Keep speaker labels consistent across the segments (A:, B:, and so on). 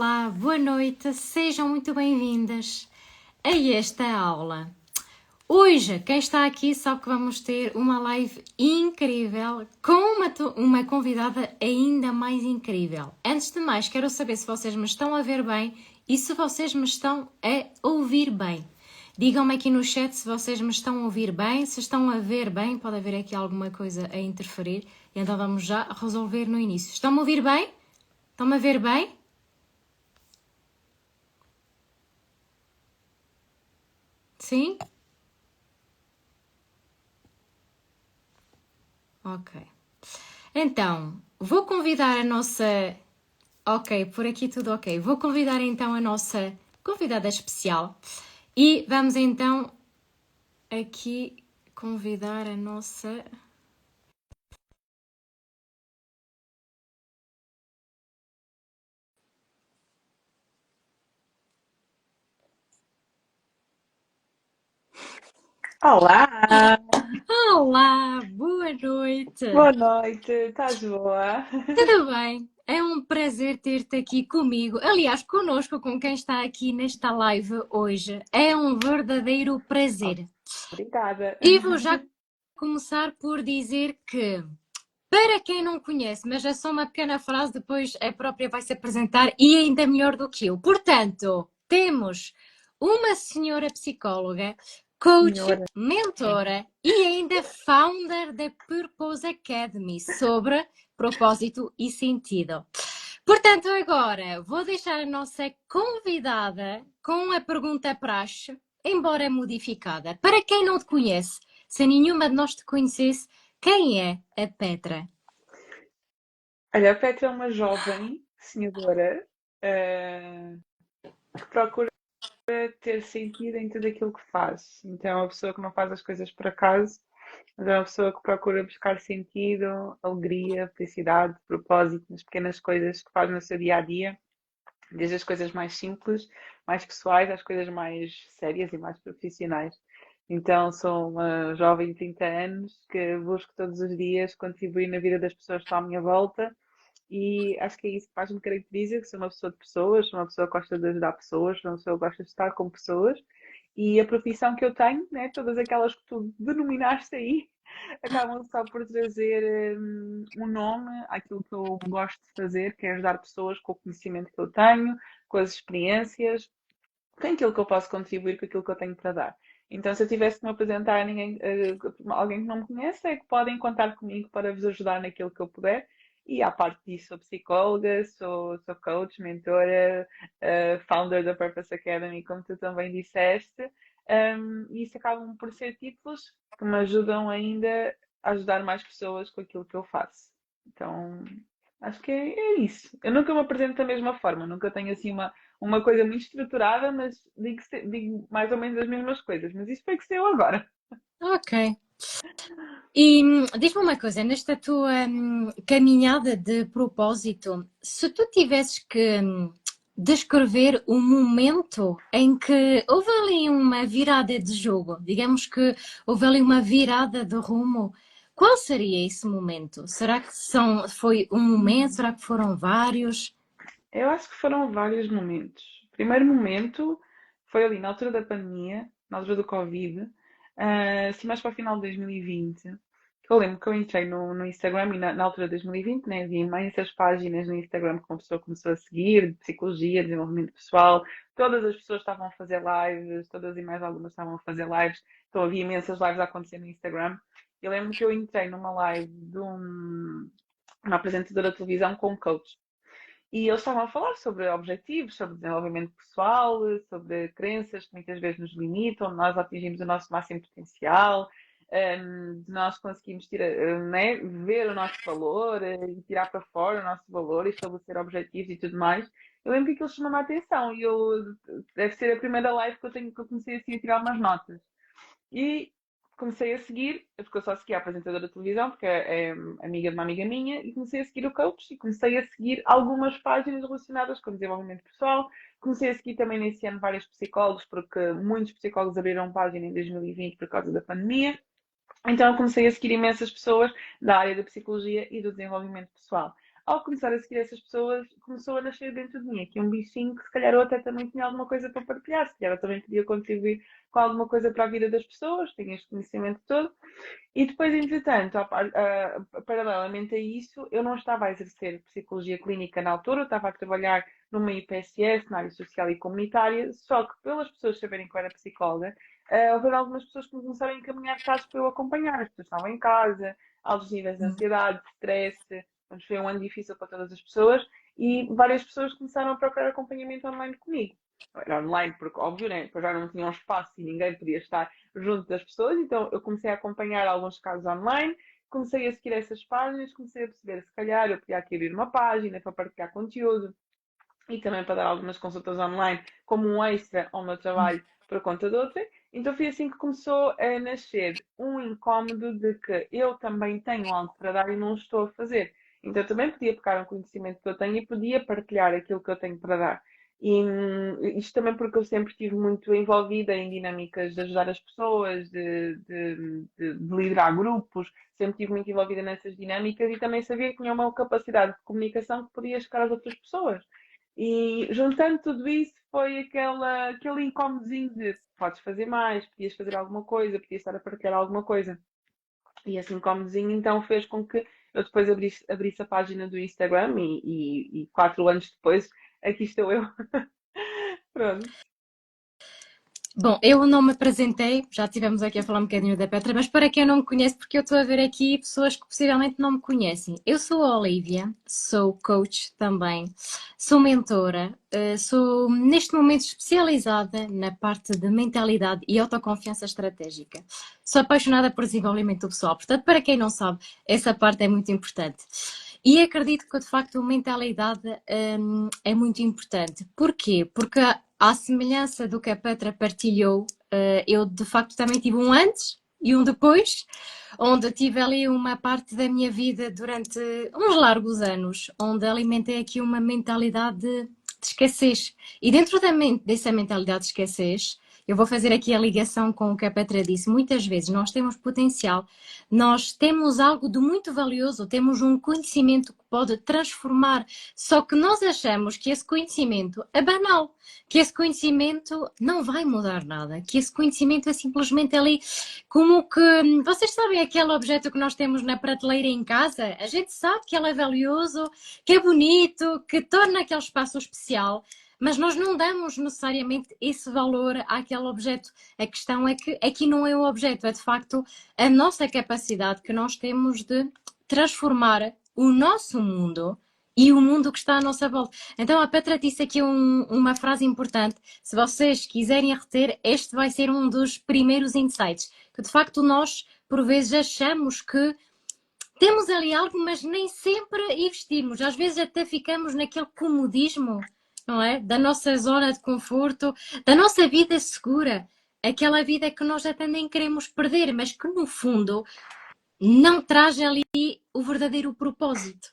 A: Olá, boa noite, sejam muito bem-vindas a esta aula. Hoje, quem está aqui sabe que vamos ter uma live incrível com uma convidada ainda mais incrível. Antes de mais, quero saber se vocês me estão a ver bem e se vocês me estão a ouvir bem. Digam-me aqui no chat se vocês me estão a ouvir bem, se estão a ver bem, pode haver aqui alguma coisa a interferir, e então vamos já resolver no início. Estão-me a ouvir bem? Estão-me a ver bem? Sim? Ok. Então, vou convidar a nossa... Ok, por aqui tudo ok. Vou convidar então a nossa convidada especial e vamos então aqui convidar a nossa...
B: Olá!
A: Olá, boa noite!
B: Boa noite, estás boa?
A: Tudo bem? É um prazer ter-te aqui comigo. Aliás, conosco, com quem está aqui nesta live hoje. É um verdadeiro prazer.
B: Obrigada.
A: E vou já começar por dizer que, para quem não conhece, mas é só uma pequena frase, depois a própria vai se apresentar e ainda melhor do que eu. Portanto, temos uma senhora psicóloga, coach,
B: Senhora.
A: mentora e ainda founder da Purpose Academy sobre propósito e sentido. Portanto, agora vou deixar a nossa convidada com a pergunta praxe, embora modificada. Para quem não te conhece, se nenhuma de nós te conhecesse, quem é a Petra?
B: Olha, a Petra é uma jovem sonhadora que procura ter sentido em tudo aquilo que faz. Então, é uma pessoa que não faz as coisas por acaso, mas é uma pessoa que procura buscar sentido, alegria, felicidade, propósito nas pequenas coisas que faz no seu dia a dia, desde as coisas mais simples, mais pessoais, às coisas mais sérias e mais profissionais. Então, sou uma jovem de 30 anos que busco todos os dias contribuir na vida das pessoas que estão à minha volta e acho que é isso que mais me caracteriza, que sou uma pessoa de pessoas, sou uma pessoa que gosta de ajudar pessoas, sou uma pessoa que gosta de estar com pessoas e a profissão que eu tenho, né, todas aquelas que tu denominaste aí, acabam só por trazer um nome àquilo que eu gosto de fazer, que é ajudar pessoas com o conhecimento que eu tenho, com as experiências, com aquilo que eu posso contribuir, com aquilo que eu tenho para dar. Então, se eu tivesse que me apresentar a alguém que não me conhece, é que podem contar comigo para vos ajudar naquilo que eu puder. E à parte disso, sou psicóloga, sou coach, mentora, founder da Purpose Academy, como tu também disseste. E isso acabam por ser títulos que me ajudam ainda a ajudar mais pessoas com aquilo que eu faço. Então, acho que é isso. Eu nunca me apresento da mesma forma, nunca tenho assim uma coisa muito estruturada, mas digo mais ou menos as mesmas coisas. Mas isto foi que saiu agora.
A: Ok. E diz-me uma coisa, nesta tua caminhada de propósito, se tu tivesses que descrever um momento em que houve ali uma virada de jogo, digamos que houve ali uma virada de rumo, qual seria esse momento? Será que foi um momento? Será que foram vários?
B: Eu acho que foram vários momentos. O primeiro momento foi ali na altura da pandemia, na altura do Covid, assim mais para o final de 2020. Eu lembro que eu entrei no Instagram e na altura de 2020, né, havia imensas páginas no Instagram que uma pessoa começou a seguir, de psicologia, desenvolvimento pessoal. Todas as pessoas estavam a fazer lives, todas e mais algumas estavam a fazer lives. Então havia imensas lives a acontecer no Instagram. Eu lembro que eu entrei numa live de uma apresentadora de televisão com um coach. E eles estavam a falar sobre objetivos, sobre desenvolvimento pessoal, sobre crenças que muitas vezes nos limitam, de nós atingimos o nosso máximo potencial, de nós conseguimos tirar, né, ver o nosso valor e tirar para fora o nosso valor e estabelecer objetivos e tudo mais. Eu lembro que aquilo chamou-me a atenção e deve ser a primeira live que eu comecei assim a tirar umas notas. E comecei a seguir, porque eu só seguia a apresentadora de televisão, porque é amiga de uma amiga minha, e comecei a seguir o coach e comecei a seguir algumas páginas relacionadas com desenvolvimento pessoal. Comecei a seguir também nesse ano vários psicólogos, porque muitos psicólogos abriram página em 2020 por causa da pandemia. Então eu comecei a seguir imensas pessoas da área da psicologia e do desenvolvimento pessoal. ao começar a seguir essas pessoas, começou a nascer dentro de mim aqui um bichinho que se calhar eu até também tinha alguma coisa para partilhar, se calhar eu também podia contribuir com alguma coisa para a vida das pessoas, tenho este conhecimento todo. E depois, entretanto, paralelamente a isso, eu não estava a exercer psicologia clínica na altura, eu estava a trabalhar numa IPSS, na área social e comunitária, só que pelas pessoas saberem que eu era psicóloga, houve algumas pessoas que me começaram a encaminhar casos para eu acompanhar. As pessoas estavam em casa, altos níveis de ansiedade, de stress, mas foi um ano difícil para todas as pessoas e várias pessoas começaram a procurar acompanhamento online comigo. Era online, porque óbvio, né? Porque já não tinha um espaço e ninguém podia estar junto das pessoas, então eu comecei a acompanhar alguns casos online, comecei a seguir essas páginas, comecei a perceber se calhar eu podia aqui abrir uma página para partilhar conteúdo e também para dar algumas consultas online como um extra ao meu trabalho por conta de outra. Então foi assim que começou a nascer um incómodo de que eu também tenho algo para dar e não estou a fazer. Então eu também podia pegar um conhecimento que eu tenho e podia partilhar aquilo que eu tenho para dar. E isto também porque eu sempre estive muito envolvida em dinâmicas de ajudar as pessoas, de liderar grupos, sempre estive muito envolvida nessas dinâmicas e também sabia que tinha uma capacidade de comunicação que podia chegar às outras pessoas. E juntando tudo isso foi aquele incómodozinho de podes fazer mais, podias fazer alguma coisa, podias estar a partilhar alguma coisa. E esse incómodozinho então fez com que eu depois abrisse a página do Instagram e 4 anos depois aqui estou eu. Pronto.
A: Bom, eu não me apresentei, já estivemos aqui a falar um bocadinho da Petra, mas para quem não me conhece, porque eu estou a ver aqui pessoas que possivelmente não me conhecem. Eu sou a Olivia, sou coach também, sou mentora, sou neste momento especializada na parte de mentalidade e autoconfiança estratégica. Sou apaixonada por desenvolvimento pessoal, portanto, para quem não sabe, essa parte é muito importante. E acredito que de facto a mentalidade é muito importante. Porquê? Porque à semelhança do que a Petra partilhou, eu de facto também tive um antes e um depois, onde tive ali uma parte da minha vida durante uns largos anos, onde alimentei aqui uma mentalidade de escassez. E dentro dessa mentalidade de escassez, eu vou fazer aqui a ligação com o que a Petra disse. Muitas vezes nós temos potencial, nós temos algo de muito valioso, temos um conhecimento que pode transformar, só que nós achamos que esse conhecimento é banal, que esse conhecimento não vai mudar nada, que esse conhecimento é simplesmente ali como que, vocês sabem aquele objeto que nós temos na prateleira em casa? A gente sabe que ele é valioso, que é bonito, que torna aquele espaço especial, mas nós não damos necessariamente esse valor àquele objeto. A questão é que aqui não é o objeto, é de facto a nossa capacidade que nós temos de transformar o nosso mundo e o mundo que está à nossa volta. Então a Petra disse aqui uma frase importante. Se vocês quiserem reter, este vai ser um dos primeiros insights. Que de facto nós, por vezes, achamos que temos ali algo, mas nem sempre investimos. Às vezes até ficamos naquele comodismo, não é? Da nossa zona de conforto, da nossa vida segura. Aquela vida que nós até nem queremos perder, mas que no fundo não traz ali o verdadeiro propósito.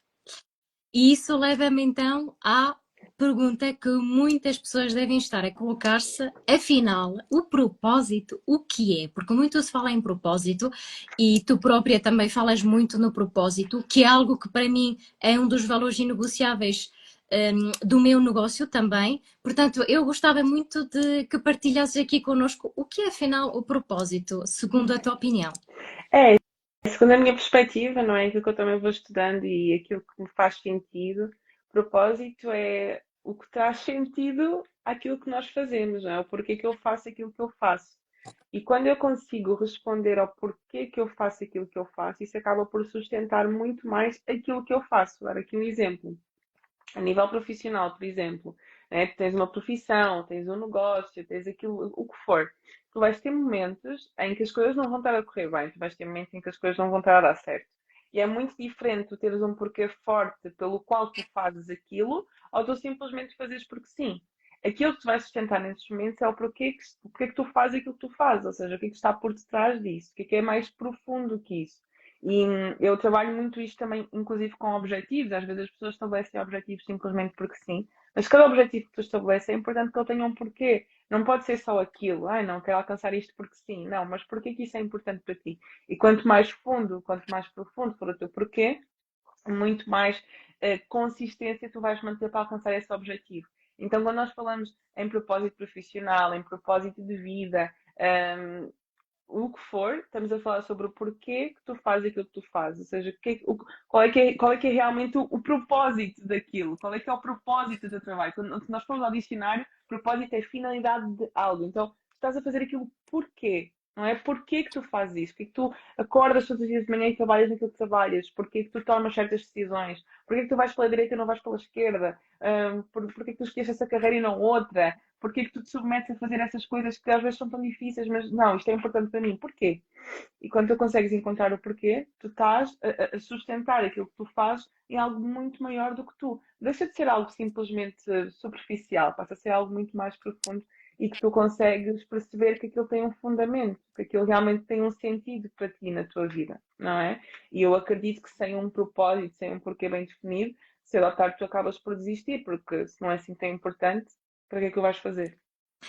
A: E isso leva-me então à pergunta que muitas pessoas devem estar a colocar-se, afinal, o propósito, o que é? Porque muito se fala em propósito e tu própria também falas muito no propósito, que é algo que para mim é um dos valores inegociáveis do meu negócio também. Portanto, eu gostava muito de que partilhasses aqui connosco o que é afinal o propósito, segundo a tua opinião.
B: É, segundo a minha perspectiva, não é? Aquilo que eu também vou estudando e aquilo que me faz sentido, propósito é o que traz sentido àquilo que nós fazemos, não é? O porquê que eu faço aquilo que eu faço. E quando eu consigo responder ao porquê que eu faço aquilo que eu faço, isso acaba por sustentar muito mais aquilo que eu faço. Vou dar aqui um exemplo. A nível profissional, por exemplo, né? Tu tens uma profissão, tens um negócio, tens aquilo, o que for. Tu vais ter momentos em que as coisas não vão estar a correr bem, tu vais ter momentos em que as coisas não vão estar a dar certo. E é muito diferente tu teres um porquê forte pelo qual tu fazes aquilo, ou tu simplesmente fazes porque sim. Aquilo que tu vais sustentar nesses momentos é o porquê que tu fazes aquilo que tu fazes, ou seja, o que é que está por detrás disso, o que é mais profundo que isso. E eu trabalho muito isto também, inclusive com objetivos. Às vezes as pessoas estabelecem objetivos simplesmente porque sim, mas cada objetivo que tu estabeleces é importante que ele tenha um porquê. Não pode ser só aquilo, ai não, quero alcançar isto porque sim. Não, mas porquê que isso é importante para ti? E quanto mais fundo, quanto mais profundo for o teu porquê, muito mais consistência tu vais manter para alcançar esse objetivo. Então, quando nós falamos em propósito profissional, em propósito de vida, o que for, estamos a falar sobre o porquê que tu fazes aquilo que tu fazes, ou seja, qual é que é realmente o propósito daquilo, qual é que é o propósito do trabalho. Quando nós formos ao dicionário, propósito é finalidade de algo. Então, tu estás a fazer aquilo porquê? Não é porquê que tu fazes isso? Porquê que tu acordas todos os dias de manhã e trabalhas naquilo que trabalhas? Porquê que tu tomas certas decisões? Porquê que tu vais pela direita e não vais pela esquerda? Porquê que tu escolhes essa carreira e não outra? Porquê que tu te submetes a fazer essas coisas que às vezes são tão difíceis, mas não, isto é importante para mim. Porquê? E quando tu consegues encontrar o porquê, tu estás a sustentar aquilo que tu fazes em algo muito maior do que tu. Deixa de ser algo simplesmente superficial, passa a ser algo muito mais profundo e que tu consegues perceber que aquilo tem um fundamento, que aquilo realmente tem um sentido para ti na tua vida, não é? E eu acredito que sem um propósito, sem um porquê bem definido, cedo ou tarde tu acabas por desistir, porque se não é assim tão importante, para que é que o vais fazer?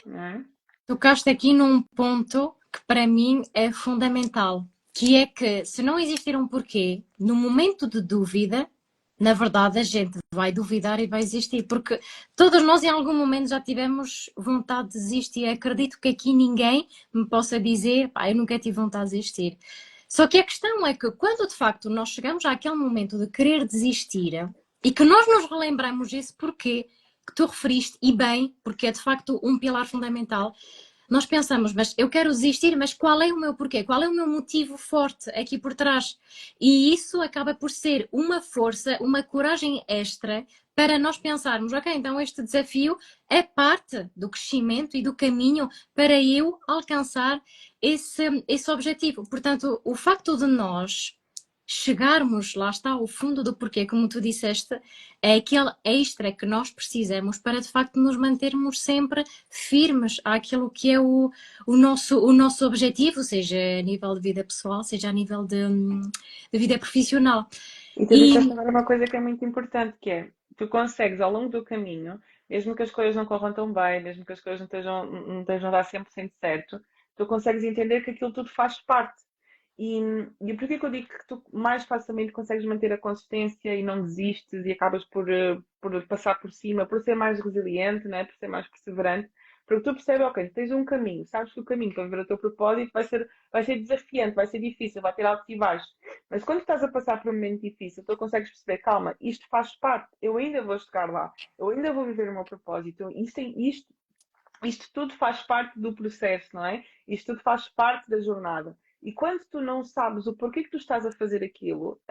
B: Não é?
A: Tocaste aqui num ponto que para mim é fundamental, que é que se não existir um porquê, no momento de dúvida, na verdade a gente vai duvidar e vai existir, porque todos nós em algum momento já tivemos vontade de desistir. Acredito que aqui ninguém me possa dizer, pá, eu nunca tive vontade de desistir. Só que a questão é que quando de facto nós chegamos àquele momento de querer desistir e que nós nos relembramos esse porquê que tu referiste, e bem, porque é de facto um pilar fundamental, nós pensamos, mas eu quero desistir, mas qual é o meu porquê? Qual é o meu motivo forte aqui por trás? E isso acaba por ser uma força, uma coragem extra para nós pensarmos, ok, então este desafio é parte do crescimento e do caminho para eu alcançar esse objetivo. Portanto, o facto de nós chegarmos, lá está, ao fundo do porquê, como tu disseste, é aquele extra que nós precisamos para de facto nos mantermos sempre firmes àquilo que é o nosso objetivo, seja a nível de vida pessoal, seja a nível de vida profissional.
B: E tu disseste
A: E
B: agora uma coisa que é muito importante, que é, tu consegues ao longo do caminho, mesmo que as coisas não corram tão bem, mesmo que as coisas não estejam a dar 100% certo, tu consegues entender que aquilo tudo faz parte. E, e por que eu digo que tu mais facilmente consegues manter a consistência e não desistes e acabas por passar por cima, por ser mais resiliente, né? Por ser mais perseverante? Porque tu percebes, ok, tens um caminho, sabes que o caminho para viver o teu propósito vai ser desafiante, vai ser difícil, vai ter altos e baixos. Mas quando estás a passar por um momento difícil, tu consegues perceber, calma, isto faz parte, eu ainda vou chegar lá, eu ainda vou viver o meu propósito, isto tudo faz parte do processo, não é? Isto tudo faz parte da jornada. E quando tu não sabes o porquê que tu estás a fazer aquilo,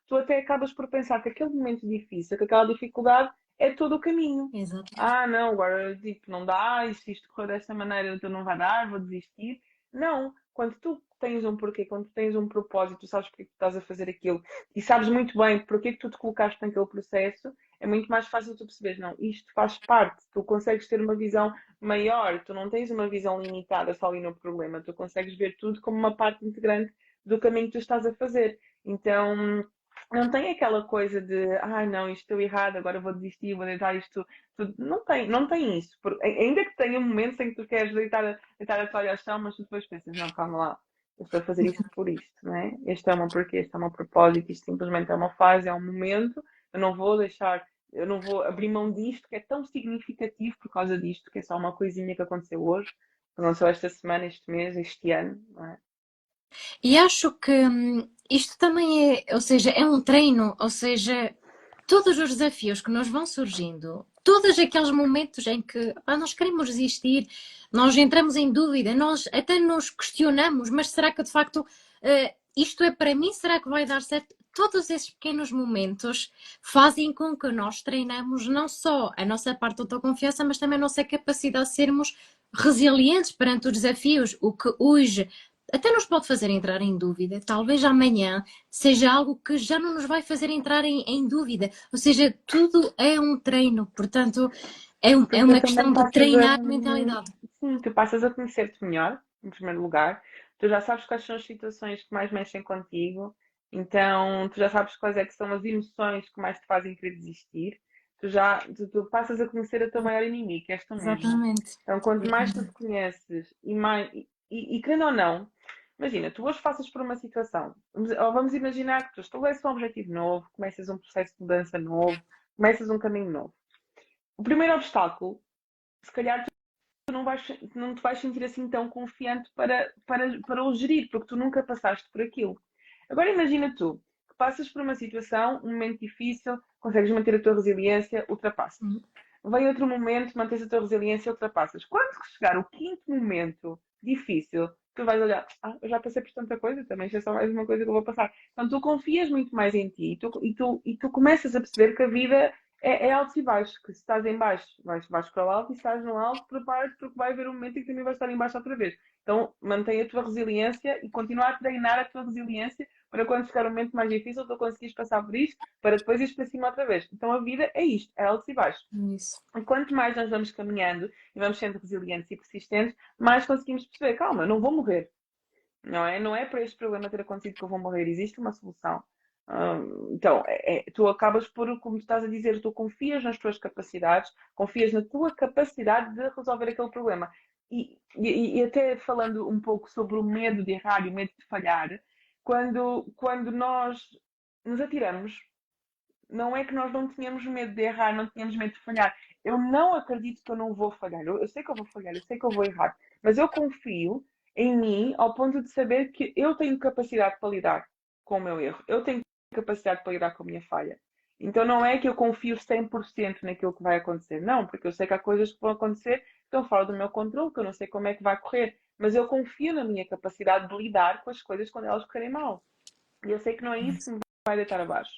B: tu até acabas por pensar que aquele momento difícil, que aquela dificuldade é todo o caminho.
A: exato.
B: Ah, não, agora tipo, não dá, e se isto correr desta maneira, então não vai dar, vou desistir. Não, quando tu tens um porquê, quando tu tens um propósito, tu sabes porque que tu estás a fazer aquilo e sabes muito bem porque que tu te colocaste naquele processo, é muito mais fácil tu perceberes, não, isto faz parte, tu consegues ter uma visão maior, tu não tens uma visão limitada só ali no problema, tu consegues ver tudo como uma parte integrante do caminho que tu estás a fazer. Então, não tem aquela coisa de, ah, não, isto estou errado, agora vou desistir, vou deitar isto tudo. Não tem isso. Ainda que tenha momentos em que tu queres deitar a toalha ao chão, mas tu depois pensas, não, calma lá, eu estou a fazer isto por isto, não é? Este é o meu porquê, este é o meu propósito, isto simplesmente é uma fase, é um momento, eu não vou deixar, eu não vou abrir mão disto, que é tão significativo por causa disto, que é só uma coisinha que aconteceu hoje, que aconteceu esta semana, este mês, este ano, não é?
A: E acho que isto também é, ou seja, é um treino, ou seja, todos os desafios que nos vão surgindo, todos aqueles momentos em que nós queremos desistir, nós entramos em dúvida, nós até nos questionamos, mas será que de facto isto é para mim? Será que vai dar certo? Todos esses pequenos momentos fazem com que nós treinamos não só a nossa parte de autoconfiança, mas também a nossa capacidade de sermos resilientes perante os desafios, o que hoje até nos pode fazer entrar em dúvida, talvez amanhã seja algo que já não nos vai fazer entrar em dúvida. Ou seja, tudo é um treino, portanto, é
B: Porque tu
A: uma
B: também
A: questão de
B: passas a.
A: treinar a mentalidade.
B: Sim, tu passas a conhecer-te melhor, em primeiro lugar. Tu já sabes quais são as situações que mais mexem contigo. Então, tu já sabes quais é que são as emoções que mais te fazem querer desistir. Tu passas a conhecer a tua maior inimiga, que és tu mesma.
A: Exatamente.
B: Então, quanto mais tu te conheces e mais. E querendo ou não, Imagina, tu hoje passas por uma situação, ou vamos imaginar que tu estabeleces um objetivo novo, começas um processo de mudança novo, começas um caminho novo. O primeiro obstáculo, se calhar tu não te vais sentir assim tão confiante para o gerir, porque tu nunca passaste por aquilo. Agora imagina tu, que passas por uma situação, um momento difícil, consegues manter a tua resiliência, ultrapassas. Vem outro momento, mantens a tua resiliência, ultrapassas. Quando chegar o quinto momento difícil, tu vais olhar, eu já passei por tanta coisa, também já é só mais uma coisa que eu vou passar. Então tu confias muito mais em ti e tu começas a perceber que a vida é altos e baixos, que se estás em baixo, vais para o alto e se estás no alto, prepara-te porque vai haver um momento em que também vais estar em baixo outra vez. Então mantém a tua resiliência e continua a treinar a tua resiliência para quando chegar um momento mais difícil tu conseguires passar por isto, para depois ir para cima outra vez. Então a vida é isto, é altos e baixos.
A: Isso.
B: E quanto mais nós vamos caminhando e vamos sendo resilientes e persistentes, mais conseguimos perceber, calma, não vou morrer. Não é? Não é para este problema ter acontecido que eu vou morrer. Existe uma solução. Então, tu acabas por, como estás a dizer, tu confias nas tuas capacidades, confias na tua capacidade de resolver aquele problema. E até falando um pouco sobre o medo de errar e o medo de falhar, quando nós nos atiramos, não é que nós não tínhamos medo de errar, não tínhamos medo de falhar. Eu não acredito que eu não vou falhar. Eu sei que eu vou falhar, eu sei que eu vou errar, mas eu confio em mim ao ponto de saber que eu tenho capacidade para lidar com o meu erro. Eu tenho capacidade para lidar com a minha falha. Então não é que eu confio 100% naquilo que vai acontecer. Não, porque eu sei que há coisas que vão acontecer que estão fora do meu controle, que eu não sei como é que vai correr. Mas eu confio na minha capacidade de lidar com as coisas quando elas correrem mal. E eu sei que não é isso que me vai deitar abaixo.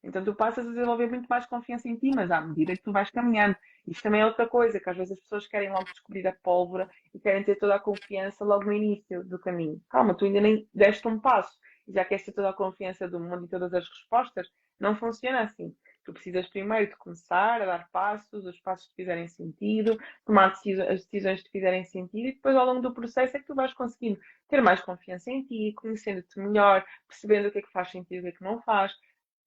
B: Então tu passas a desenvolver muito mais confiança em ti, mas à medida que tu vais caminhando. Isto também é outra coisa, que às vezes as pessoas querem logo descobrir a pólvora e querem ter toda a confiança logo no início do caminho. Calma, tu ainda nem deste um passo e já queres ter toda a confiança do mundo e todas as respostas. Não funciona assim. Tu precisas primeiro de começar a dar passos, os passos que fizerem sentido, tomar as decisões que fizerem sentido e depois ao longo do processo é que tu vais conseguindo ter mais confiança em ti, conhecendo-te melhor, percebendo o que é que faz sentido e o que é que não faz,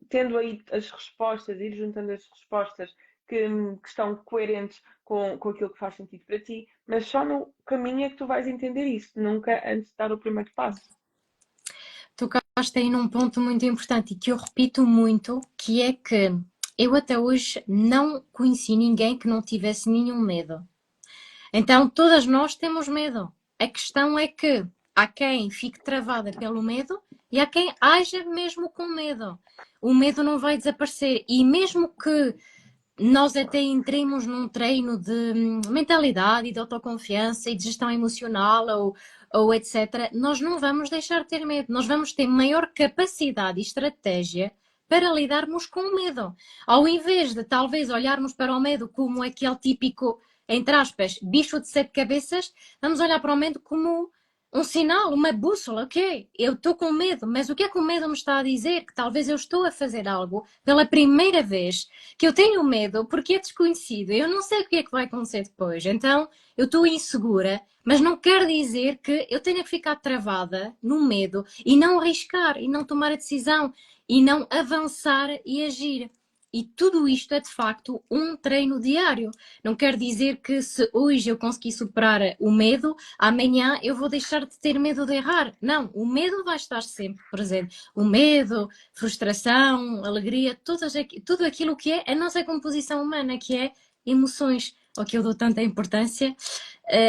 B: tendo aí as respostas, ir juntando as respostas que estão coerentes com aquilo que faz sentido para ti, mas só no caminho é que tu vais entender isso, nunca antes de dar o primeiro passo.
A: Tocaste aí num ponto muito importante e que eu repito muito, que é que eu até hoje não conheci ninguém que não tivesse nenhum medo. Então, todas nós temos medo. A questão é que há quem fique travada pelo medo e há quem haja mesmo com medo. O medo não vai desaparecer e mesmo que nós até entremos num treino de mentalidade e de autoconfiança e de gestão emocional ou etc., nós não vamos deixar de ter medo. Nós vamos ter maior capacidade e estratégia para lidarmos com o medo. Ao invés de talvez olharmos para o medo como aquele típico, entre aspas, bicho de sete cabeças, vamos olhar para o medo como um sinal, uma bússola, ok, eu estou com medo, mas o que é que o medo me está a dizer? Que talvez eu estou a fazer algo pela primeira vez, que eu tenho medo porque é desconhecido, eu não sei o que é que vai acontecer depois, então eu estou insegura, mas não quer dizer que eu tenha que ficar travada no medo e não arriscar, e não tomar a decisão, e não avançar e agir. E tudo isto é de facto um treino diário. Não quer dizer que se hoje eu conseguir superar o medo, amanhã eu vou deixar de ter medo de errar. Não, o medo vai estar sempre presente. O medo, frustração, alegria, tudo aquilo que é a nossa composição humana, que é emoções, ao que eu dou tanta importância.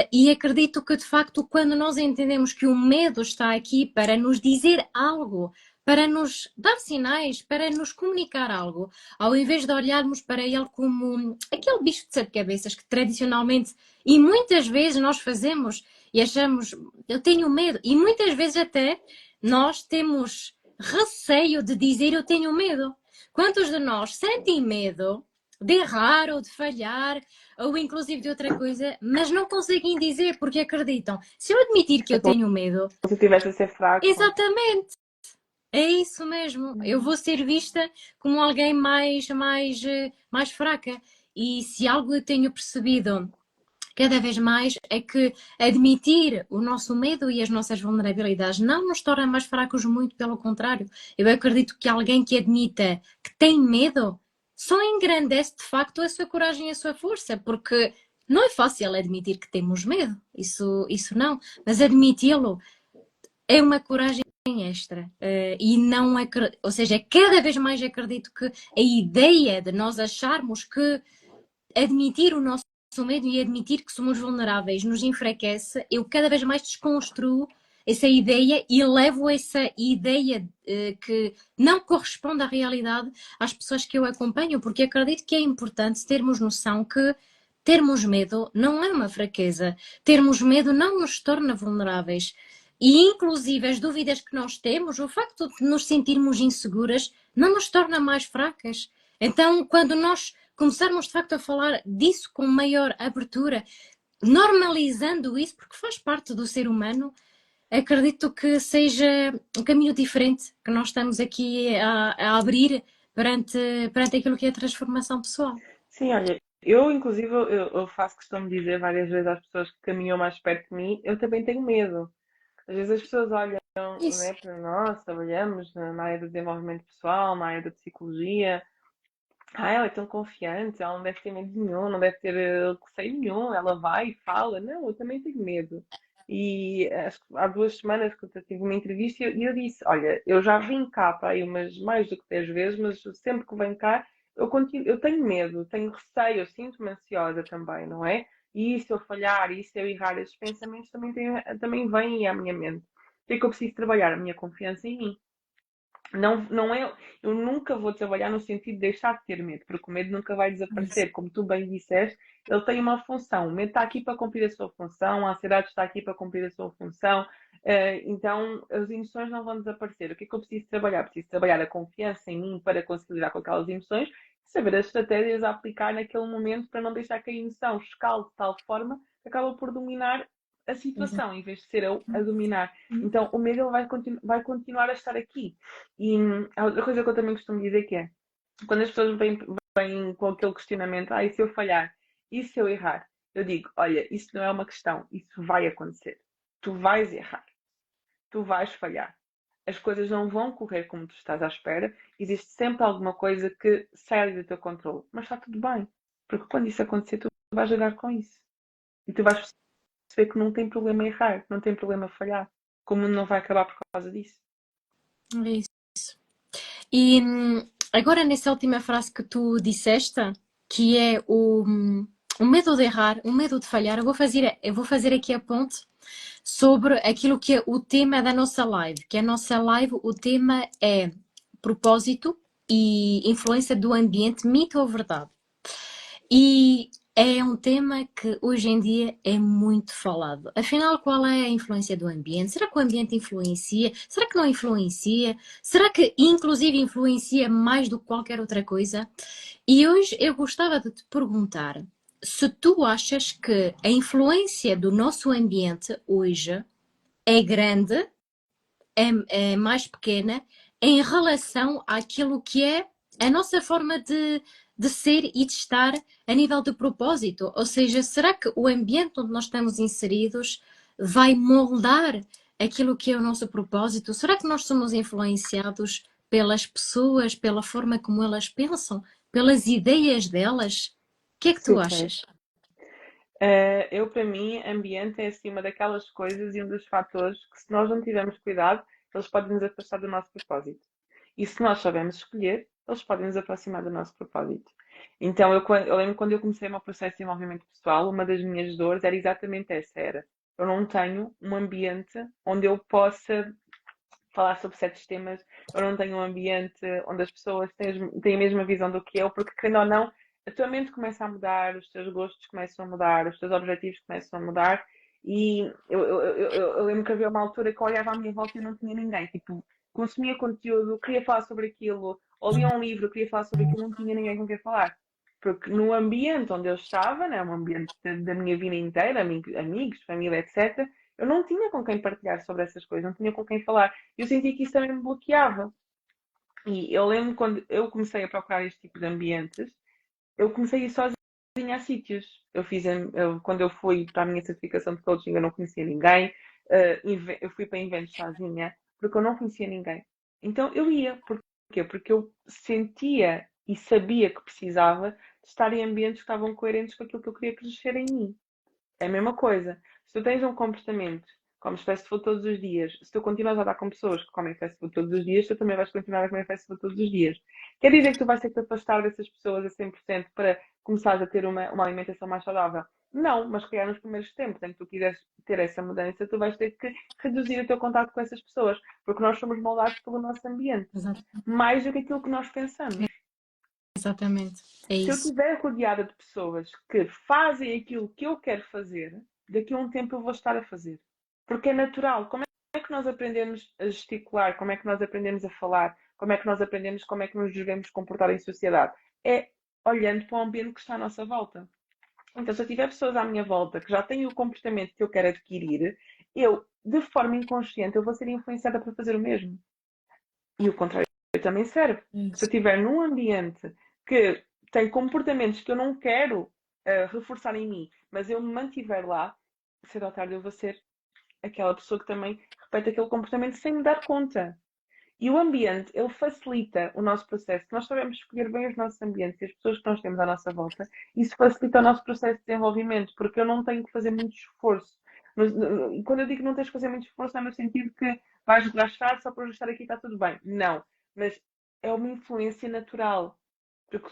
A: E acredito que, de facto, quando nós entendemos que o medo está aqui para nos dizer algo, para nos dar sinais, para nos comunicar algo, ao invés de olharmos para ele como aquele bicho de sete cabeças que tradicionalmente e muitas vezes nós fazemos e achamos, eu tenho medo, e muitas vezes até nós temos receio de dizer eu tenho medo. Quantos de nós sentem medo de errar ou de falhar ou inclusive de outra coisa, mas não conseguem dizer porque acreditam. Se eu admitir que
B: É
A: eu
B: como
A: tenho medo,
B: se estivesse a ser fraco.
A: exatamente, é isso mesmo. Eu vou ser vista como alguém mais fraca. E se algo eu tenho percebido cada vez mais é que admitir o nosso medo e as nossas vulnerabilidades não nos torna mais fracos, muito pelo contrário. Eu acredito que alguém que admita que tem medo só engrandece de facto a sua coragem e a sua força, porque não é fácil admitir que temos medo, isso não, mas admiti-lo é uma coragem extra. E não ou seja, cada vez mais acredito que a ideia de nós acharmos que admitir o nosso medo e admitir que somos vulneráveis nos enfraquece, eu cada vez mais desconstruo essa ideia e levo essa ideia que não corresponde à realidade às pessoas que eu acompanho, porque acredito que é importante termos noção que termos medo não é uma fraqueza, termos medo não nos torna vulneráveis. E, inclusive, as dúvidas que nós temos, o facto de nos sentirmos inseguras, não nos torna mais fracas. Então, quando nós começarmos de facto a falar disso com maior abertura, normalizando isso, porque faz parte do ser humano, acredito que seja um caminho diferente que nós estamos aqui a abrir perante aquilo que é a transformação pessoal.
B: Sim, olha, eu inclusive eu faço questão de dizer várias vezes às pessoas que caminham mais perto de mim, eu também tenho medo. Às vezes as pessoas olham, né,
A: Isso.
B: para nós, trabalhamos na área do desenvolvimento pessoal, na área da psicologia. Ah, ela é tão confiante, ela não deve ter medo nenhum, não deve ter receio nenhum, ela vai e fala. Não, eu também tenho medo. E acho que há 2 semanas que eu tive uma entrevista e eu disse, olha, eu já vim cá para aí umas mais do que 10 vezes, mas sempre que venho cá eu tenho medo, tenho receio, eu sinto-me ansiosa também, não é? E se eu falhar, e se eu errar, esses pensamentos também vêm à minha mente. O que é que eu preciso trabalhar? A minha confiança em mim. Não, não é, eu nunca vou trabalhar no sentido de deixar de ter medo, porque o medo nunca vai
A: Isso.
B: desaparecer. Como tu bem disseste, ele tem uma função. O medo está aqui para cumprir a sua função, a ansiedade está aqui para cumprir a sua função. Então, as emoções não vão desaparecer. O que é que eu preciso trabalhar? Preciso trabalhar a confiança em mim para conseguir lidar com aquelas emoções, saber as estratégias a aplicar naquele momento para não deixar que a emoção escale de tal forma que acaba por dominar a
A: Exato.
B: situação, em vez de ser eu a dominar. Então, o medo ele vai continuar a estar aqui. E a outra coisa que eu também costumo dizer que é, quando as pessoas vêm com aquele questionamento, e se eu falhar? E se eu errar? Eu digo, olha, isso não é uma questão, isso vai acontecer. Tu vais errar, tu vais falhar. As coisas não vão correr como tu estás à espera. Existe sempre alguma coisa que sai do teu controle. Mas está tudo bem. Porque quando isso acontecer, tu vais jogar com isso. E tu vais perceber que não tem problema errar, não tem problema falhar. Como não vai acabar por causa disso.
A: É isso. E agora nessa última frase que tu disseste, que é o medo de errar, o medo de falhar, eu vou fazer aqui a ponte sobre aquilo que é o tema da nossa live. Que a nossa live, o tema é propósito e influência do ambiente, mito ou verdade. E é um tema que hoje em dia é muito falado. Afinal, qual é a influência do ambiente? Será que o ambiente influencia? Será que não influencia? Será que inclusive influencia mais do que qualquer outra coisa? E hoje eu gostava de te perguntar se tu achas que a influência do nosso ambiente hoje é grande, é mais pequena em relação àquilo que é a nossa forma de ser e de estar a nível de propósito. Ou seja, será que o ambiente onde nós estamos inseridos vai moldar aquilo que é o nosso propósito? Será que nós somos influenciados pelas pessoas, pela forma como elas pensam, pelas ideias delas? O que é que tu
B: Sim.
A: achas?
B: Eu, para mim, ambiente é assim uma daquelas coisas e um dos fatores que, se nós não tivermos cuidado, eles podem nos afastar do nosso propósito. E se nós soubermos escolher, eles podem nos aproximar do nosso propósito. Então, eu lembro quando eu comecei o meu processo de desenvolvimento pessoal, uma das minhas dores era exatamente essa, era eu não tenho um ambiente onde eu possa falar sobre certos temas, eu não tenho um ambiente onde as pessoas têm a mesma visão do que eu, porque, querendo ou não, a tua mente começa a mudar, os teus gostos começam a mudar, os teus objetivos começam a mudar. E eu lembro que havia uma altura que eu olhava à minha volta e não tinha ninguém. Tipo, consumia conteúdo, queria falar sobre aquilo, ou lia um livro, queria falar sobre aquilo, não tinha ninguém com quem falar. Porque no ambiente onde eu estava, né, um ambiente da minha vida inteira, amigos, família, etc., eu não tinha com quem partilhar sobre essas coisas, não tinha com quem falar. Eu sentia que isso também me bloqueava. E eu lembro quando eu comecei a procurar este tipo de ambientes, eu comecei a ir sozinha a sítios. Quando eu fui para a minha certificação de coaching, eu não conhecia ninguém. Eu fui para eventos sozinha, porque eu não conhecia ninguém. Então eu ia. Porquê? Porque eu sentia e sabia que precisava de estar em ambientes que estavam coerentes com aquilo que eu queria crescer em mim. É a mesma coisa. Se tu tens um comportamento comes fast food todos os dias. Se tu continuas a andar com pessoas que comem fast food todos os dias, tu também vais continuar a comer fast food todos os dias. Quer dizer que tu vais ter que te afastar dessas pessoas a 100% para começares a ter uma alimentação mais saudável? Não, mas se calhar nos primeiros tempos em que tu quiseres ter essa mudança, tu vais ter que reduzir o teu contato com essas pessoas, porque nós somos moldados pelo nosso ambiente, mais do que aquilo que nós pensamos.
A: Exatamente, é
B: Se eu
A: isso.
B: estiver rodeada de pessoas que fazem aquilo que eu quero fazer, daqui a um tempo eu vou estar a fazer. Porque é natural. Como é que nós aprendemos a gesticular? Como é que nós aprendemos a falar? Como é que nós aprendemos como é que nos devemos comportar em sociedade? É olhando para o ambiente que está à nossa volta. Então, se eu tiver pessoas à minha volta que já têm o comportamento que eu quero adquirir, eu, de forma inconsciente, eu vou ser influenciada para fazer o mesmo. E o contrário também serve. Se eu estiver num ambiente que tem comportamentos que eu não quero reforçar em mim, mas eu me mantiver lá, cedo ou tarde eu vou ser aquela pessoa que também repete aquele comportamento sem me dar conta. E o ambiente, ele facilita o nosso processo. Nós sabemos escolher bem os nossos ambientes e as pessoas que nós temos à nossa volta. Isso facilita o nosso processo de desenvolvimento, porque eu não tenho que fazer muito esforço. E quando eu digo que não tens que fazer muito esforço, é no sentido que vais relaxar só para estar aqui está tudo bem. Não. Mas é uma influência natural. Porque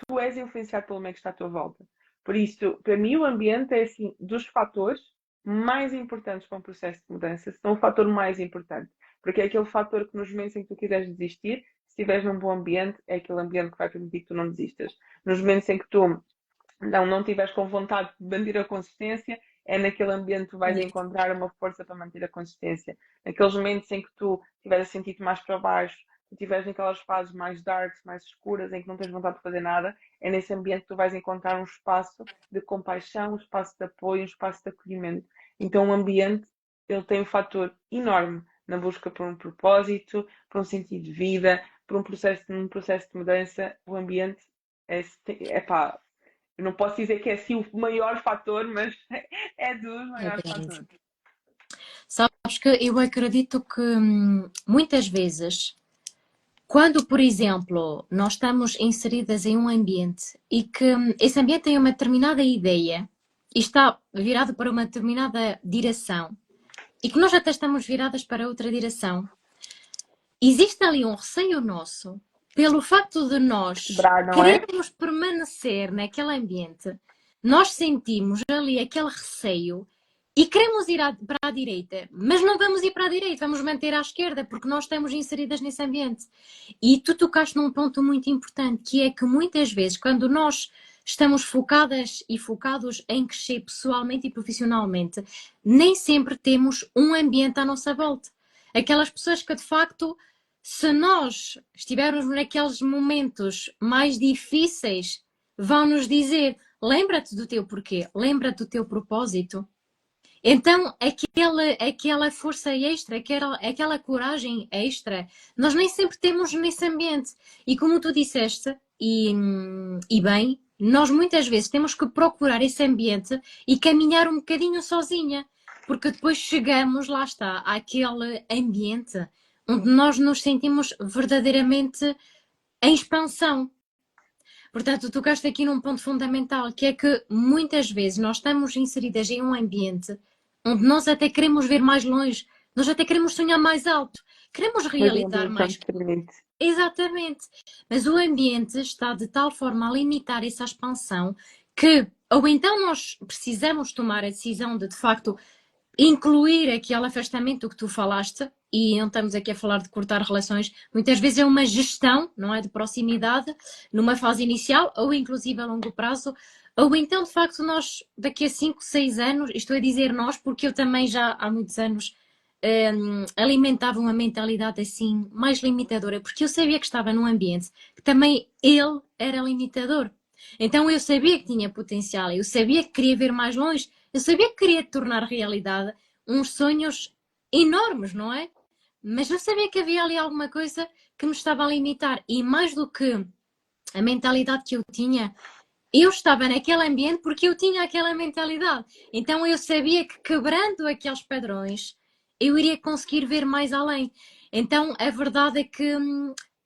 B: tu és influenciado pelo meio que está à tua volta. Por isso, para mim, o ambiente é assim, dos fatores mais importantes para um processo de mudança, se não o fator mais importante. Porque é aquele fator que nos momentos em que tu quiseres desistir, se estiveres num bom ambiente, é aquele ambiente que vai permitir que tu não desistas. Nos momentos em que tu não estiveres com vontade de manter a consistência, é naquele ambiente que tu vais encontrar uma força para manter a consistência. Naqueles momentos em que tu estiveres a sentir-te mais para baixo, tu estiveres naquelas fases mais darks, mais escuras, em que não tens vontade de fazer nada, é nesse ambiente que tu vais encontrar um espaço de compaixão, um espaço de apoio, um espaço de acolhimento. Então o ambiente, ele tem um fator enorme na busca por um propósito, por um sentido de vida, por um processo de mudança. O ambiente é pá, eu não posso dizer que é assim o maior fator, mas é dos maiores fatores.
A: Sabes que eu acredito que muitas vezes, quando, por exemplo, nós estamos inseridas em um ambiente e que esse ambiente tem uma determinada ideia e está virado para uma determinada direção e que nós até estamos viradas para outra direção, existe ali um receio nosso pelo facto de nós
B: Quebrar, não é?
A: querermos permanecer naquele ambiente, nós sentimos ali aquele receio e queremos ir para a direita, mas não vamos ir para a direita, vamos manter à esquerda, porque nós estamos inseridas nesse ambiente. E tu tocaste num ponto muito importante, que é que muitas vezes, quando nós estamos focadas e focados em crescer pessoalmente e profissionalmente, nem sempre temos um ambiente à nossa volta. Aquelas pessoas que de facto, se nós estivermos naqueles momentos mais difíceis, vão nos dizer: lembra-te do teu porquê, lembra-te do teu propósito. Então, aquela força extra, aquela coragem extra, nós nem sempre temos nesse ambiente. E como tu disseste, e bem, nós muitas vezes temos que procurar esse ambiente e caminhar um bocadinho sozinha, porque depois chegamos, lá está, àquele ambiente onde nós nos sentimos verdadeiramente em expansão. Portanto, tocaste aqui num ponto fundamental, que é que muitas vezes nós estamos inseridas em um ambiente onde nós até queremos ver mais longe, nós até queremos sonhar mais alto, queremos
B: Mas o
A: realizar
B: ambiente não
A: mais.
B: te permite.
A: Exatamente. Mas o ambiente está de tal forma a limitar essa expansão que, ou então nós precisamos tomar a decisão de facto, incluir aquele afastamento que tu falaste, e não estamos aqui a falar de cortar relações, muitas vezes é uma gestão, não é, de proximidade, numa fase inicial, ou inclusive a longo prazo, ou então, de facto, nós, daqui a 5, 6 anos, estou a dizer nós, porque eu também já há muitos anos alimentava uma mentalidade assim, mais limitadora, porque eu sabia que estava num ambiente que também ele era limitador. Então eu sabia que tinha potencial, eu sabia que queria ver mais longe, eu sabia que queria tornar realidade uns sonhos enormes, não é? Mas eu sabia que havia ali alguma coisa que me estava a limitar. E mais do que a mentalidade que eu tinha, eu estava naquele ambiente porque eu tinha aquela mentalidade. Então eu sabia que quebrando aqueles padrões, eu iria conseguir ver mais além. Então a verdade é que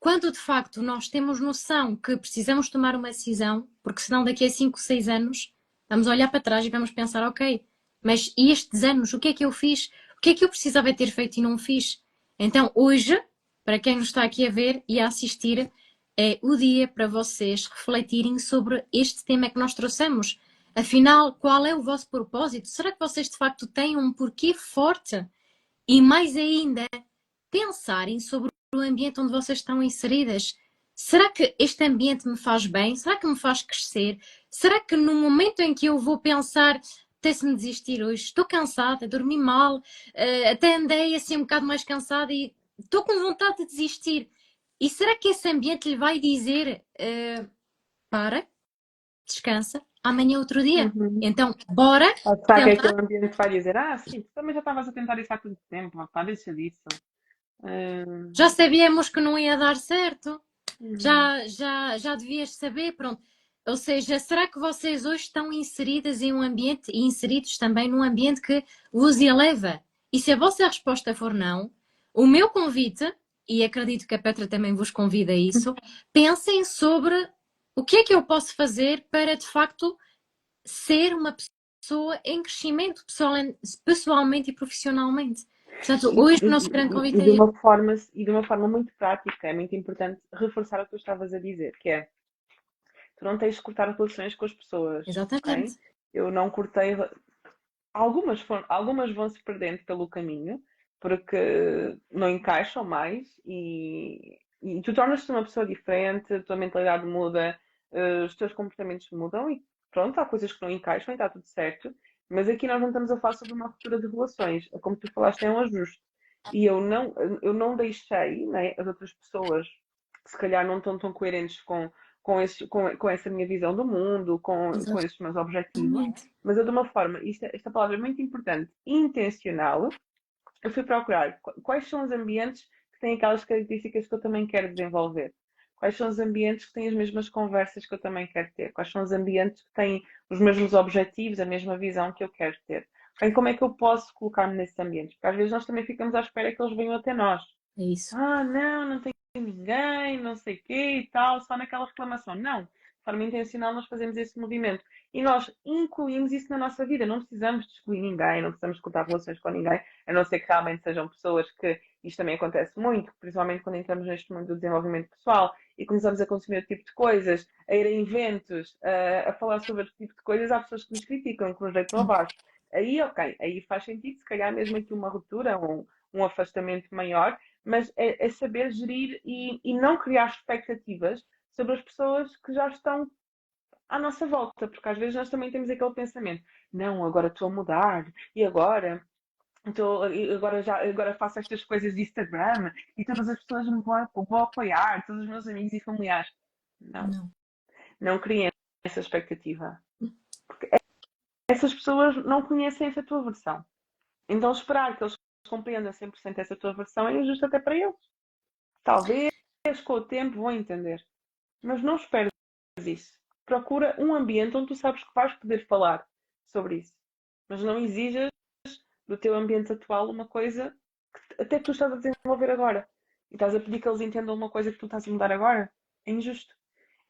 A: quando de facto nós temos noção que precisamos tomar uma decisão, porque senão daqui a 5, 6 anos vamos olhar para trás e vamos pensar, ok, mas e estes anos, o que é que eu fiz? O que é que eu precisava ter feito e não fiz? Então, hoje, para quem nos está aqui a ver e a assistir, é o dia para vocês refletirem sobre este tema que nós trouxemos. Afinal, qual é o vosso propósito? Será que vocês de facto têm um porquê forte? E mais ainda, pensarem sobre o ambiente onde vocês estão inseridas. Será que este ambiente me faz bem? Será que me faz crescer? Será que no momento em que eu vou pensar, até-se-me desistir hoje, estou cansada, dormi mal, até andei assim um bocado mais cansada e estou com vontade de desistir. E será que esse ambiente lhe vai dizer, para, descansa, amanhã é outro dia?
B: Uhum.
A: Então, bora
B: Ou será que
A: tentar.
B: aquele ambiente vai dizer, sim, tu também já estavas a tentar isso há tanto tempo, pá, deixa disso.
A: Já sabíamos que não ia dar certo.
B: Uhum.
A: Já devias saber, pronto. Ou seja, será que vocês hoje estão inseridas em um ambiente e inseridos também num ambiente que vos eleva? E se a vossa resposta for não, o meu convite, e acredito que a Petra também vos convida a isso, pensem sobre o que é que eu posso fazer para de facto ser uma pessoa em crescimento pessoalmente e profissionalmente. Portanto,
B: E,
A: hoje o nosso grande
B: e-
A: convite
B: e
A: é este.
B: de uma forma muito prática, é muito importante reforçar o que tu estavas a dizer, que é, tu não tens de cortar relações com as pessoas, ok?
A: Exatamente.
B: Eu não cortei, algumas vão se perdendo pelo caminho, porque não encaixam mais e tu tornas-te uma pessoa diferente, a tua mentalidade muda, os teus comportamentos mudam e pronto, há coisas que não encaixam e está tudo certo. Mas aqui nós não estamos a falar sobre uma ruptura de relações. Como tu falaste, é um ajuste. E eu não deixei, né, as outras pessoas que se calhar não estão tão coerentes com essa minha visão do mundo, com esses meus objetivos,
A: Exatamente.
B: mas eu de uma forma, esta palavra é muito importante, intencional, eu fui procurar quais são os ambientes que têm aquelas características que eu também quero desenvolver. Quais são os ambientes que têm as mesmas conversas que eu também quero ter? Quais são os ambientes que têm os mesmos objetivos, a mesma visão que eu quero ter? E como é que eu posso colocar-me nesses ambientes? Porque às vezes nós também ficamos à espera que eles venham até nós.
A: É isso.
B: Não tem ninguém, não sei o quê e tal, só naquela reclamação. Não. De forma intencional nós fazemos esse movimento. E nós incluímos isso na nossa vida. Não precisamos de excluir ninguém, não precisamos cortar relações com ninguém, a não ser que realmente sejam pessoas que isto também acontece muito, principalmente quando entramos neste mundo do desenvolvimento pessoal e começamos a consumir outro tipo de coisas, a ir a eventos, a falar sobre outro tipo de coisas, há pessoas que nos criticam, que nos deitam abaixo. Aí, ok, aí faz sentido, se calhar mesmo aqui uma ruptura, um afastamento maior, mas é saber gerir e não criar expectativas sobre as pessoas que já estão à nossa volta, porque às vezes nós também temos aquele pensamento, não, agora estou a mudar, e agora faço estas coisas de Instagram e todas as pessoas me vão apoiar, todos os meus amigos e familiares. Não,
A: Não.
B: não criem essa expectativa. Essas pessoas não conhecem essa tua versão. Então esperar que eles compreendam 100% essa tua versão é injusto até para eles. Talvez com o tempo vão entender. Mas não esperes isso. Procura um ambiente onde tu sabes que vais poder falar sobre isso. Mas não exijas do teu ambiente atual uma coisa que até tu estás a desenvolver agora. E estás a pedir que eles entendam uma coisa que tu estás a mudar agora. É injusto.